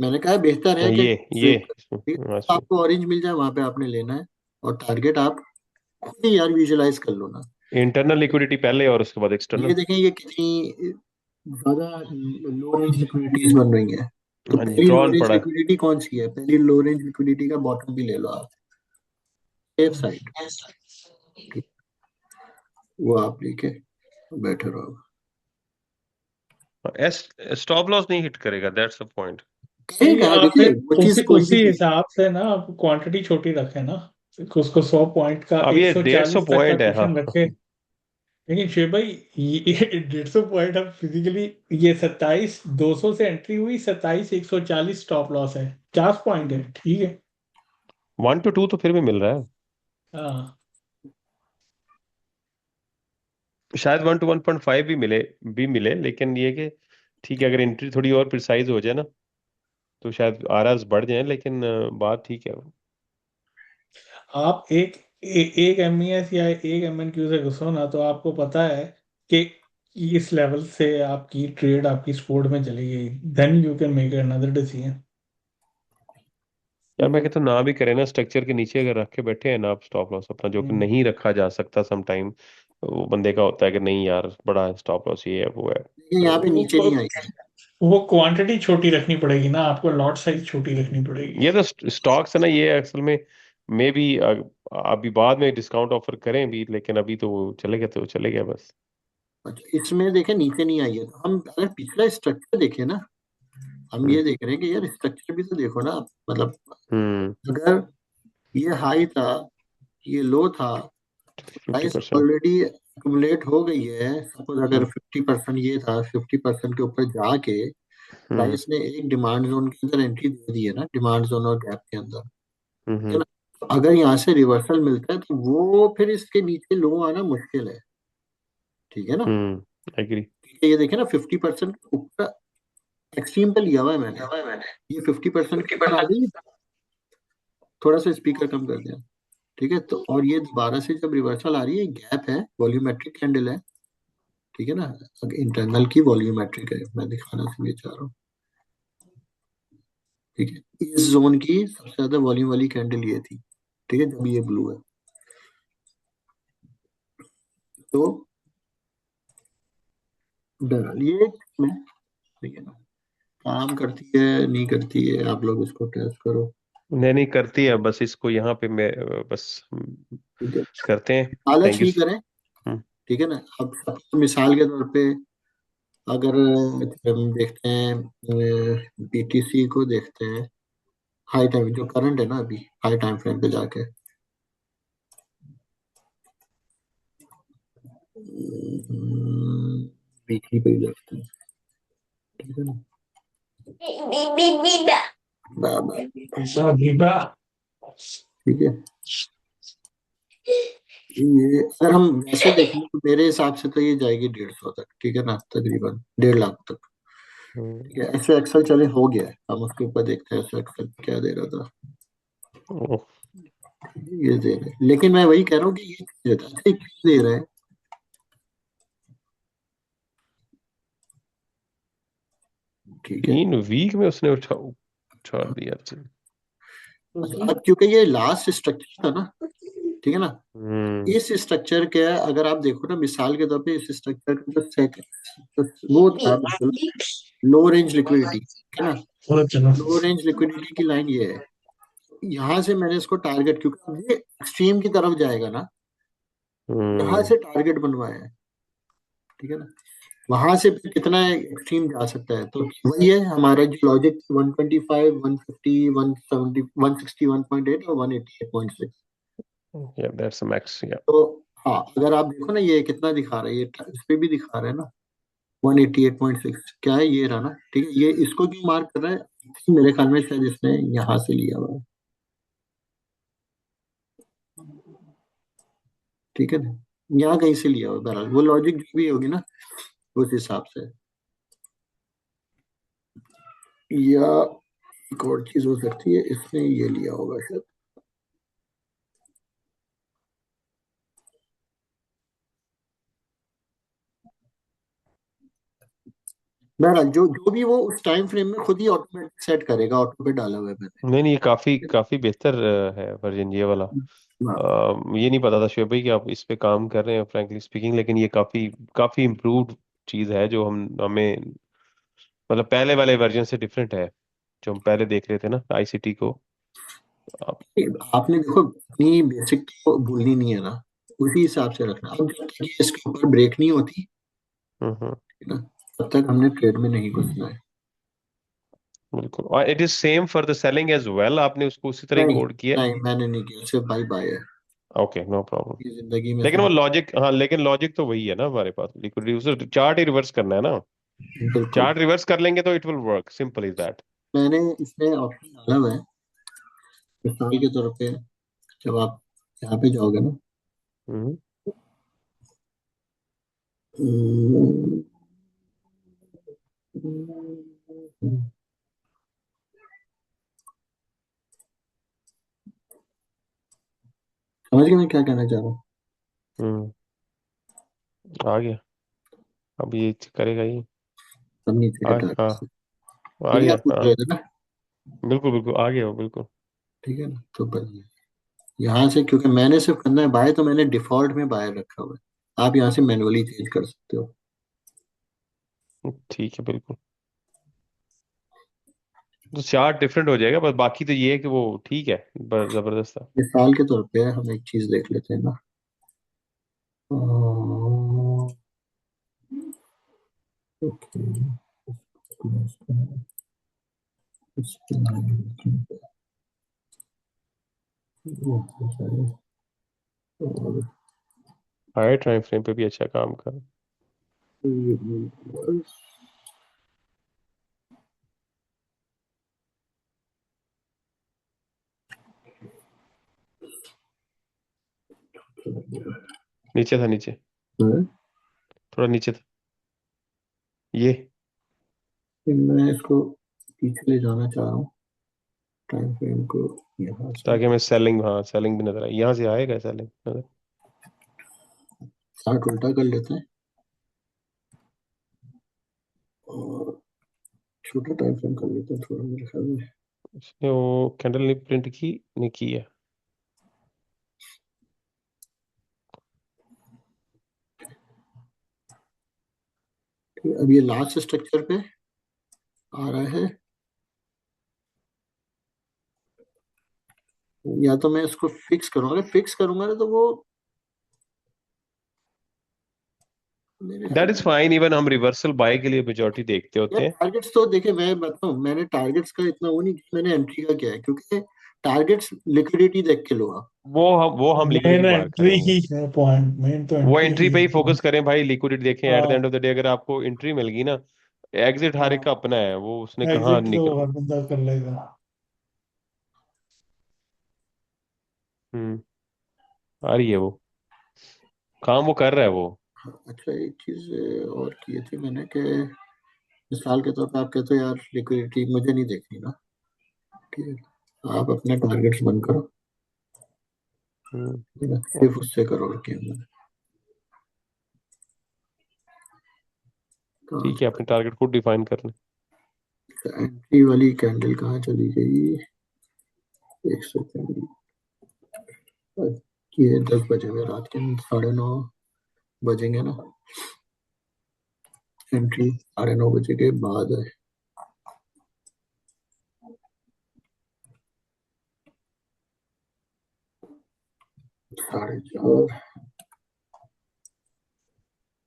मैंने कहा बेहतर है कि ये स्विप, ठीक है, हाँ, तो आपको ऑरेंज मिल जाए वहां पे आपने लेना है, और टारगेट आप खुद ही यार विजुलाइज कर लो ना। इंटरनल लिक्विडिटी पहले और उसके बाद ये एक्सटर्नल। देखें, ये कितनी ज्यादा लो रेंज लिक्विडिटीज बन रही है। तो हाँ जी, पहली लो ड्रॉन रेंज पड़ा है। लिक्विडिटी कौन सी है, पहली लो रेंज लिक्विडिटी का बॉटम भी ले लो आप, सेफ साइड, ठीक, वो आप लेके बैठे रहो। एस स्टॉप लॉस नहीं हिट करेगा, दैट्स द पॉइंट। करेगा, आप देखिए फिर वो चीज कोई भी उसी चीज, हिसाब से ना, आप क्वांटिटी छोटी रखें ना। उसको 100 पॉइंट का अब ये 150 140 तक का पॉइंट है। हाँ क्वेश्चन रखे। लेकिन शिव भाई ये 150 पॉइंट अब फिजिकली, ये 27,200 से एंट्री हुई, 27,140 स्टॉप लॉस है, 50 पॉइंट है, ठीक है। 1 to 2 तो फिर भी मिल रहा है, हाँ शायद 1 to 1.5 भी मिले, लेकिन ये कि ठीक है, अगर एंट्री थोड़ी और प्रिसाइज हो जाए ना तो शायद आरआर बढ़ जाए, लेकिन बात ठीक है। आप एक एमईएस या एक एमएनक्यू से घुसो ना, तो आपको पता है कि इस लेवल से आपकी ट्रेड आपकी स्पोर्ट में चली गई, then you can make another decision. यार मैं कहता हूँ ना भी करें ना, स्ट्रक्चर के नीचे अगर रख के बैठे हैं ना आप स्टॉप लॉस अपना, जो कि नहीं रखा जा सकता सम टाइम, वो बंदे का होता है कि नहीं यार बड़ा स्टॉप लॉस ये है वो है, लेकिन यहाँ पे नीचे नहीं आई है। वो क्वांटिटी छोटी रखनी पड़ेगी ना आपको, लॉट साइज छोटी रखनी पड़ेगी। ये तो स्टॉक्स है ना, ये असल में मे भी अभी बाद में डिस्काउंट ऑफर करें भी, लेकिन अभी तो वो चले गए तो चले गए बस। अच्छा, इसमें देखें नीचे नहीं आई है, तो हम अगर पिछला स्ट्रक्चर देखें ना, हम हम्म ये देख रहे हैं कि यार स्ट्रक्चर भी तो देखो ना, मतलब हम्म अगर ये हाई था, ये लो था, प्राइस 50%। ऑलरेडी एक्यूमुलेट हो गई है। सपोज अगर हम्म 50% ये था, 50% के ऊपर जाके हम्म प्राइस ने एक डिमांड जोन के अंदर एंट्री दे दी है ना, डिमांड जोन और गैप के अंदर, ठीक है हम्म ना। तो अगर यहाँ से रिवर्सल मिलता है तो वो फिर इसके नीचे लो आना मुश्किल है, ठीक है ना। एग्री। ये देखे ना 50% ऊपर एक्सट्रीम पे लिया हुआ है मैंने, ये 50% के ऊपर आ गई। थोड़ा सा स्पीकर कम कर दिया, ठीक है। तो और ये दोबारा से जब रिवर्सल आ रही है, गैप है, वॉल्यूमेट्रिक कैंडल है, ठीक है ना। इंटरनल की वॉल्यूमेट्रिक है, मैं दिखाना से ये चाह रहा हूँ, ठीक है। इस जोन की सबसे ज्यादा वॉल्यूम वाली कैंडल ये थी, ठीक है, जब ये ब्लू है। तो बहरहाल ये में, ठीक है ना, काम करती है नहीं करती है, आप लोग इसको टेस्ट करो, नहीं नहीं करती है, बस इसको यहाँ पे मैं बस ठीक है। करते हैं। लालच थैंक यू। नहीं करें, ठीक है ना। अब मिसाल के तौर पे अगर हम देखते हैं बीटीसी को देखते हैं, हाई टाइम जो करंट है ना, अभी हाई टाइम फ्रेम पे जाके वीकली पे ही देखते हैं, ठीक है ना। ठीक है, ये अगर हम वैसे देखें तो मेरे हिसाब से तो ये जाएगी 150 तक, ठीक है ना, तकरीबन 1.5 लाख तक, ठीक है। ऐसे एक्सेल चले हो गया है, हम उसके ऊपर देखते हैं ऐसे एक्सेल क्या दे रहा था, ये दे रहे हैं। लेकिन मैं वही कह रहा हूँ कि ये देता है, क्यों दे रहे हैं, ठीक है। 3 वीक में उसने उठा उठा दिया। अब क्योंकि ये लास्ट स्ट्रक्चर था ना, ठीक है ना, हम्म इस स्ट्रक्चर के अगर आप देखो ना, मिसाल के तौर पे इस स्ट्रक्चर का जो सेट वो था लो रेंज लिक्विडिटी, ठीक है ना। लो रेंज लिक्विडिटी की लाइन ये है, यहाँ से मैंने इसको टारगेट, क्योंकि ये एक्सट्रीम की तरफ जाएगा ना, यहाँ हम्म से टारगेट बनवाया है, ठीक है ना। वहां से फिर कितना एक्सट्रीम जा सकता है, तो वही है हमारा जो लॉजिक, 125, 150, 170, 160, 1.8 और 188.6। या दैट्स मैक्स या। तो हाँ, अगर आप देखो ना ये कितना दिखा रहा है, ये इस पे भी दिखा रहा है ना, 188.6 क्या है, ये रहा ना, ठीक है। ये इसको क्यों मार्क कर रहा है, मेरे ख्याल में शायद इसने यहाँ से लिया हुआ है, ठीक है ना, यहाँ कहीं से लिया हुआ है। बहरहाल वो लॉजिक जो भी होगी ना, उस हिसाब से, या एक और चीज हो सकती है, इसने ये लिया होगा शायद। बहरहाल जो जो भी वो उस टाइम फ्रेम में खुद ही ऑटोमेटिक सेट करेगा, ऑटो पे डाला हुआ है मैंने। नहीं नहीं, ये काफी काफी बेहतर है वर्जन ये वाला। हाँ, ये नहीं पता था शिव भाई कि आप इस पे काम कर रहे हैं फ्रैंकली स्पीकिंग, लेकिन ये काफी काफी इम्प्रूव्ड चीज है जो हम हमें मतलब पहले वाले वर्जन से डिफरेंट है, जो हम पहले देख रहे थे ना आईसीटी को। आप आपने देखो अपनी बेसिक तो भूलनी नहीं है ना, उसी हिसाब से रखना। अब जब तक ये इसके ऊपर ब्रेक नहीं होती हम्म है ना, तब तक हमने ट्रेड में नहीं घुसना है। बिल्कुल, और it is same for the selling as well, आपने उसको उसी तरह नहीं, कोड किया। नहीं मैंने नहीं किया, सिर्फ बाई बाय है। Okay, no problem. ये जिंदगी में लेकिन वो सब। लॉजिक, हाँ लेकिन लॉजिक तो वही है ना हमारे पास, लिक्विडिटी उसे चार्ट ही रिवर्स करना है ना। बिल्कुल। चार्ट रिवर्स कर लेंगे तो it will work, simple is that. मैंने इसमें ऑप्शन डाला हुआ है, मिसाल के तौर पे जब आप यहाँ पे जाओगे ना, हम्म। हम्म, समझ गए मैं क्या कहना चाह रहा हूँ? हम्म। आ गया, अब ये करेगा ही। सब नीचे आ, के हाँ, टारगेट। आ यही गया, आप पूछ हाँ। रहे थे ना? बिल्कुल बिल्कुल आ गया वो, बिल्कुल। ठीक है ना, तो बढ़िया। यहाँ से क्योंकि मैंने सिर्फ करना है बाय, तो मैंने डिफॉल्ट में बाय रखा हुआ है। आप यहाँ से मैनुअली चेंज कर सकते हो। ठीक है, बिल्कुल। तो चार्ट डिफरेंट हो जाएगा, बस बाकी तो ये है कि वो ठीक है, बस जबरदस्त है। मिसाल के तौर पे हम एक चीज देख लेते हैं ना। ओके, हायर टाइम फ्रेम पे भी अच्छा काम कर। नीचे था, नीचे, थोड़ा नीचे था ये। मैं इसको पीछे ले जाना चाह रहा हूँ, टाइम फ्रेम को यहाँ से। ताकि हमें सेलिंग, हाँ सेलिंग भी नजर आए, यहाँ से आएगा सेलिंग नजर। 60 उल्टा कर लेते हैं और छोटा टाइम फ्रेम कर लेते हैं थोड़ा, मेरे ख्याल में। इसने वो कैंडल नहीं प्रिंट की, नहीं की है। ठीक है, अब ये लास्ट स्ट्रक्चर पे आ रहा है, या तो मैं इसको फिक्स करूंगा, अगर फिक्स करूंगा ना तो वो मेरे ख्याल दैट इज में। फाइन, इवन हम रिवर्सल बाय के लिए मेजोरिटी देखते यार होते हैं। टारगेट्स तो देखे, मैं बताऊं, मैंने टारगेट्स का इतना वो नहीं किया, मैंने एंट्री का किया है, क्योंकि टारगेट्स लिक्विडिटी देख के लो आप। वो हम लिक्विडिटी मेन मार्क एंट्री करेंगे। ही है पॉइंट, मेन तो वो एंट्री एंट्री ही पे ही है। फोकस करें भाई, लिक्विडिटी देखें एट द हाँ एंड ऑफ द डे, अगर आपको एंट्री मिल गई ना, एग्जिट हर एक हाँ, का अपना है, वो उसने कहाँ एग्जिट तो निकल। हर बंदा कर लेगा। हम्म। आ रही है वो, काम वो कर रहा है वो। अच्छा, एक चीज और की थी मैंने कि मिसाल के तौर पे आप कहते हो यार लिक्विडिटी मुझे नहीं देखनी ना, ठीक है, आप अपने टारगेट्स बंद करो, ठीक है, सिर्फ ओके, उससे करो के अंदर। कहाँ ठीक है, अपने टारगेट खुद डिफाइन कर लें। एंट्री वाली कैंडल कहाँ चली गई? एक सेकंड। ये 10 बजे हुए रात के, 9:30 बजेंगे ना, एंट्री 9:30 बजे के बाद है। 4:30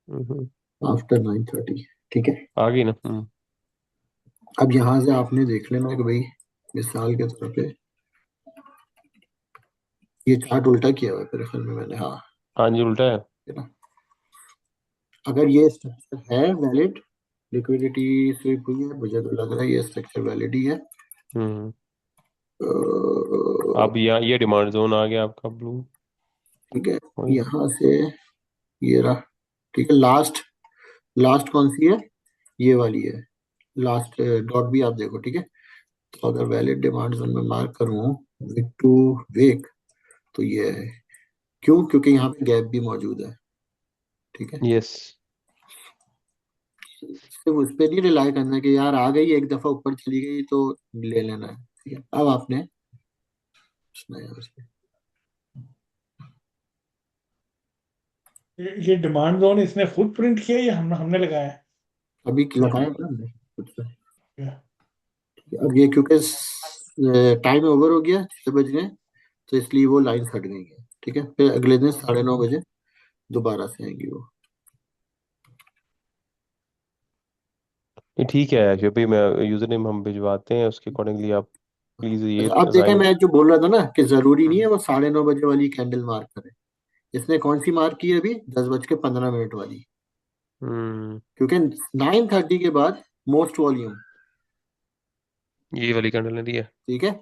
हम्म। आफ्टर 9:30, ठीक है। आ गई ना। अब यहाँ से आपने देख लेना कि भाई मिसाल के तौर पे ये चार्ट उल्टा किया हुआ है मेरे ख्याल में मैंने, हाँ, हाँ जी, उल्टा है। है ना। अगर ये स्ट्रक्चर है वैलिड, लिक्विडिटी स्वीप हुई है, मुझे तो लग रहा है ये स्ट्रक्चर वैलिड ही है। हम्म। अ, अब यहाँ ये डिमांड जोन आ गया आपका ब्लू। ठीक है, यहाँ से ये रहा, ठीक है। लास्ट लास्ट कौन सी है? ये वाली है लास्ट, डॉट भी आप देखो, ठीक है। तो अगर वैलिड डिमांड जोन में मार्क करूँ विक टू विक, तो ये है। क्यों? क्योंकि यहाँ पे गैप भी मौजूद है, ठीक है। यस। सिर्फ उस पर नहीं रिलाई करना कि यार आ गई एक दफा ऊपर चली गई तो ले लेना है, ठीक है। अब आपने सुना है उसमें, ये डिमांड जोन इसने खुद प्रिंट किया या हमने लगाया है? अभी ठीक लगाया ना हमने खुद से। है। अब ये क्योंकि टाइम ओवर हो गया, 6 बज गए, तो इसलिए वो लाइन हट गई है, ठीक है। फिर अगले दिन 9:30 बजे दोबारा से आएंगी वो। ये ठीक है अशोक भाई, मैं यूजर नेम हम भिजवाते हैं, उसके अकॉर्डिंगली आप प्लीज ये अच्छा, अब देखें, असाइन। मैं जो बोल रहा था ना कि जरूरी नहीं है वो 9:30 बजे वाली कैंडल मार्क करे। इसने कौन सी मार्क की है अभी? 10:15 वाली। हम्म। क्योंकि 9:30 के बाद मोस्ट वॉल्यूम। ये वाली कैंडल ने दिया। ठीक है,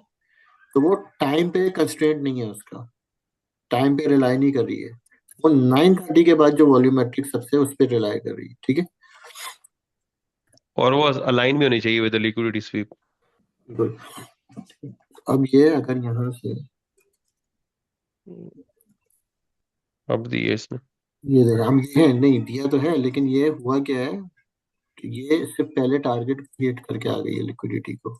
तो वो टाइम पे कंस्ट्रेंट नहीं है उसका, टाइम पे रिलाई नहीं कर रही है। वो 9:30 के बाद जो वॉल्यूमेट्रिक सबसे उस पर रिलाई कर रही है। ठीक है, और वो अलाइन भी होनी चाहिए विद लिक्विडिटी स्वीप। बिल्कुल। अब ये अगर यहाँ से अब दिए इसने। ये देखा, हम देखें नहीं दिया तो है, लेकिन ये हुआ क्या है कि ये सिर्फ पहले टारगेट क्रिएट करके आ गई है लिक्विडिटी को।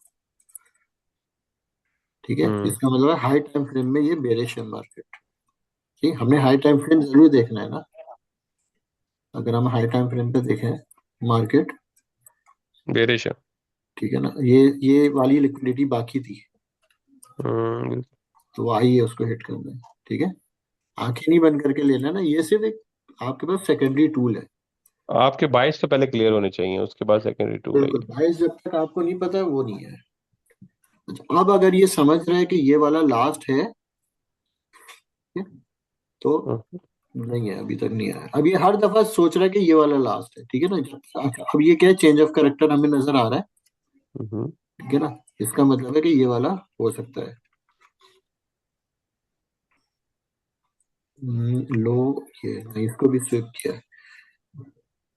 ठीक है, हम्म। इसका मतलब है हाई टाइम फ्रेम में ये बेरिश है मार्केट। ठीक, हमने हाई टाइम फ्रेम जरूर देखना है ना। अगर हम हाई टाइम फ्रेम पे देखें मार्केट, बेरिश है। ठीक है ना, ये वाली लिक्विडिटी बाकी थी, बिल्कुल। तो वो आई है उसको हिट करना है। ठीक है, आंखें नहीं बंद करके लेना ना, ये सिर्फ एक आपके पास सेकेंडरी टूल है। आपके बाइस तो पहले क्लियर होने चाहिए, उसके बाद सेकेंडरी टूल है बिल्कुल भाई, जब तक आपको नहीं पता वो नहीं है। अच्छा, अब अगर ये समझ रहे हैं कि ये वाला लास्ट है, ठीक है, तो ये। नहीं है, अभी तक नहीं आया। अब ये हर दफा सोच रहा है कि ये वाला लास्ट है। ठीक है ना, अच्छा, अब ये क्या है, चेंज ऑफ करेक्टर हमें नजर आ रहा है। हम्म। ठीक है ना, इसका मतलब है कि ये वाला हो सकता है लो। ये नहीं, इसको भी स्विप किया है।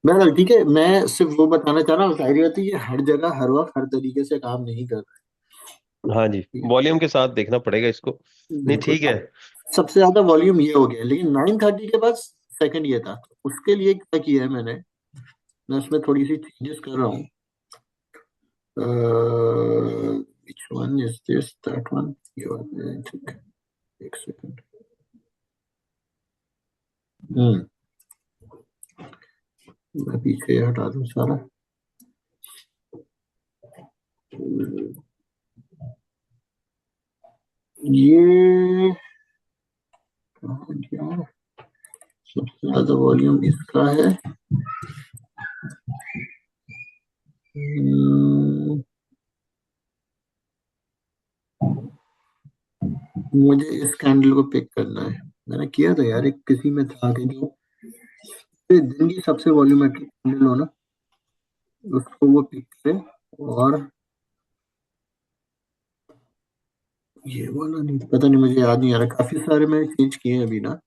बहरहाल ठीक है, मैं सिर्फ वो बताना चाह रहा हूँ, जाहिर बात है ये हर जगह हर वक्त हर तरीके से काम नहीं कर रहा हाँ जी, है। वॉल्यूम के साथ देखना पड़ेगा इसको। नहीं बिल्कुल। ठीक है। अब सबसे ज्यादा वॉल्यूम ये हो गया, लेकिन 9:30 के बाद सेकंड ये था, तो उसके लिए क्या किया है मैंने, मैं उसमें थोड़ी सी चेंजेस कर रहा हूँ। Which one is this, that one, ये वाला है, ठीक है। एक सेकंड। हम्म मैं पीछे हटा दूं सारा। ये कहाँ गया? सबसे ज्यादा वॉल्यूम इसका है। हम्म, मुझे इस कैंडल को पिक करना है। मैंने किया था यार, एक किसी में था कि जो दिन की सबसे वॉल्यूमेट्रिक कैंडल हो ना, उसको वो पिक करे। और ये वाला नहीं, पता नहीं, मुझे याद नहीं आ रहा, काफी सारे मैंने चेंज किए हैं अभी ना।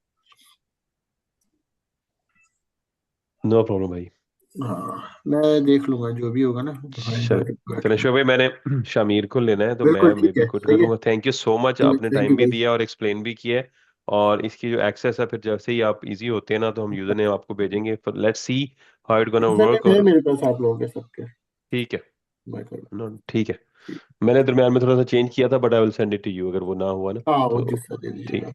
नो प्रॉब्लम भाई। हाँ, मैं देख लूंगा जो भी होगा ना, तो फाइंड चले। आउट बैठ चले के। शो भाई, मैंने शामिर को लेना है तो बिल्कुल मैं मे ठीक बी है, कुछ सही है। करूंगा। थैंक यू सो मच, आपने थैंक यू टाइम भी भाई। दिया और एक्सप्लेन भी किया है। और इसकी जो एक्सेस है, फिर जैसे ही आप इजी होते हैं ना तो हम यूजर नेम आपको भेजेंगे, फिर let's see how it gonna user work. Name है और मेरे पास आप लोगों के सबके। ठीक है। मैं कर नो ठीक है। ठीक। मैंने दरम्यान में थोड़ा सा चेंज किया था, but I will send it to you अगर वो ना हुआ ना। हाँ, वो तो दूसरा दे ठीक। दीजिएगा।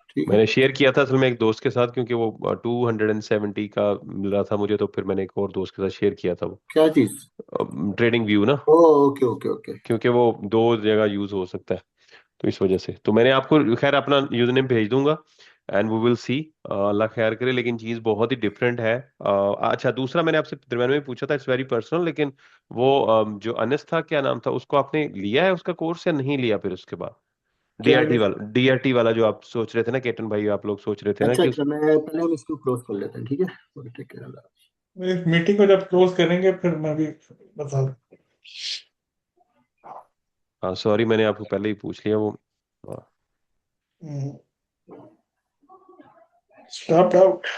ठीक है। मैंने शेयर किया था असल में एक दोस्त के साथ, क्योंकि वो 270 का मिल रहा था मुझे, तो फिर मैंने एक और दोस्त के साथ शेयर किया था वो क्या चीज? ट्रेडिंग व्यू ना, ओ, ओके ओके ओके। क्योंकि वो दो जगह यूज हो सकता है। तो इस वजह से तो मैंने आपको खैर अपना यूजर नेम भेज दूंगा, एंड वी विल सी। अल्लाह खैर करे, लेकिन चीज बहुत ही डिफरेंट है। अच्छा, दूसरा मैंने आपसे दरम्यान में पूछा था, इट्स वेरी पर्सनल, लेकिन वो जो अनस था, क्या नाम था, उसको आपने लिया है उसका कोर्स या नहीं लिया फिर उसके बाद? क्या डीआरटी वाला जो आप सोच रहे थे ना, केतन भाई, आप लोग सोच रहे थे ना अच्छा कि अच्छा, मैं पहले हम इसको क्लोज कर लेते हैं, ठीक है। ठीक है। इस मीटिंग को जब क्लोज करेंगे फिर मैं भी बता दूँ। हाँ सॉरी, मैंने आपको पहले ही पूछ लिया वो। हाँ। Stop out.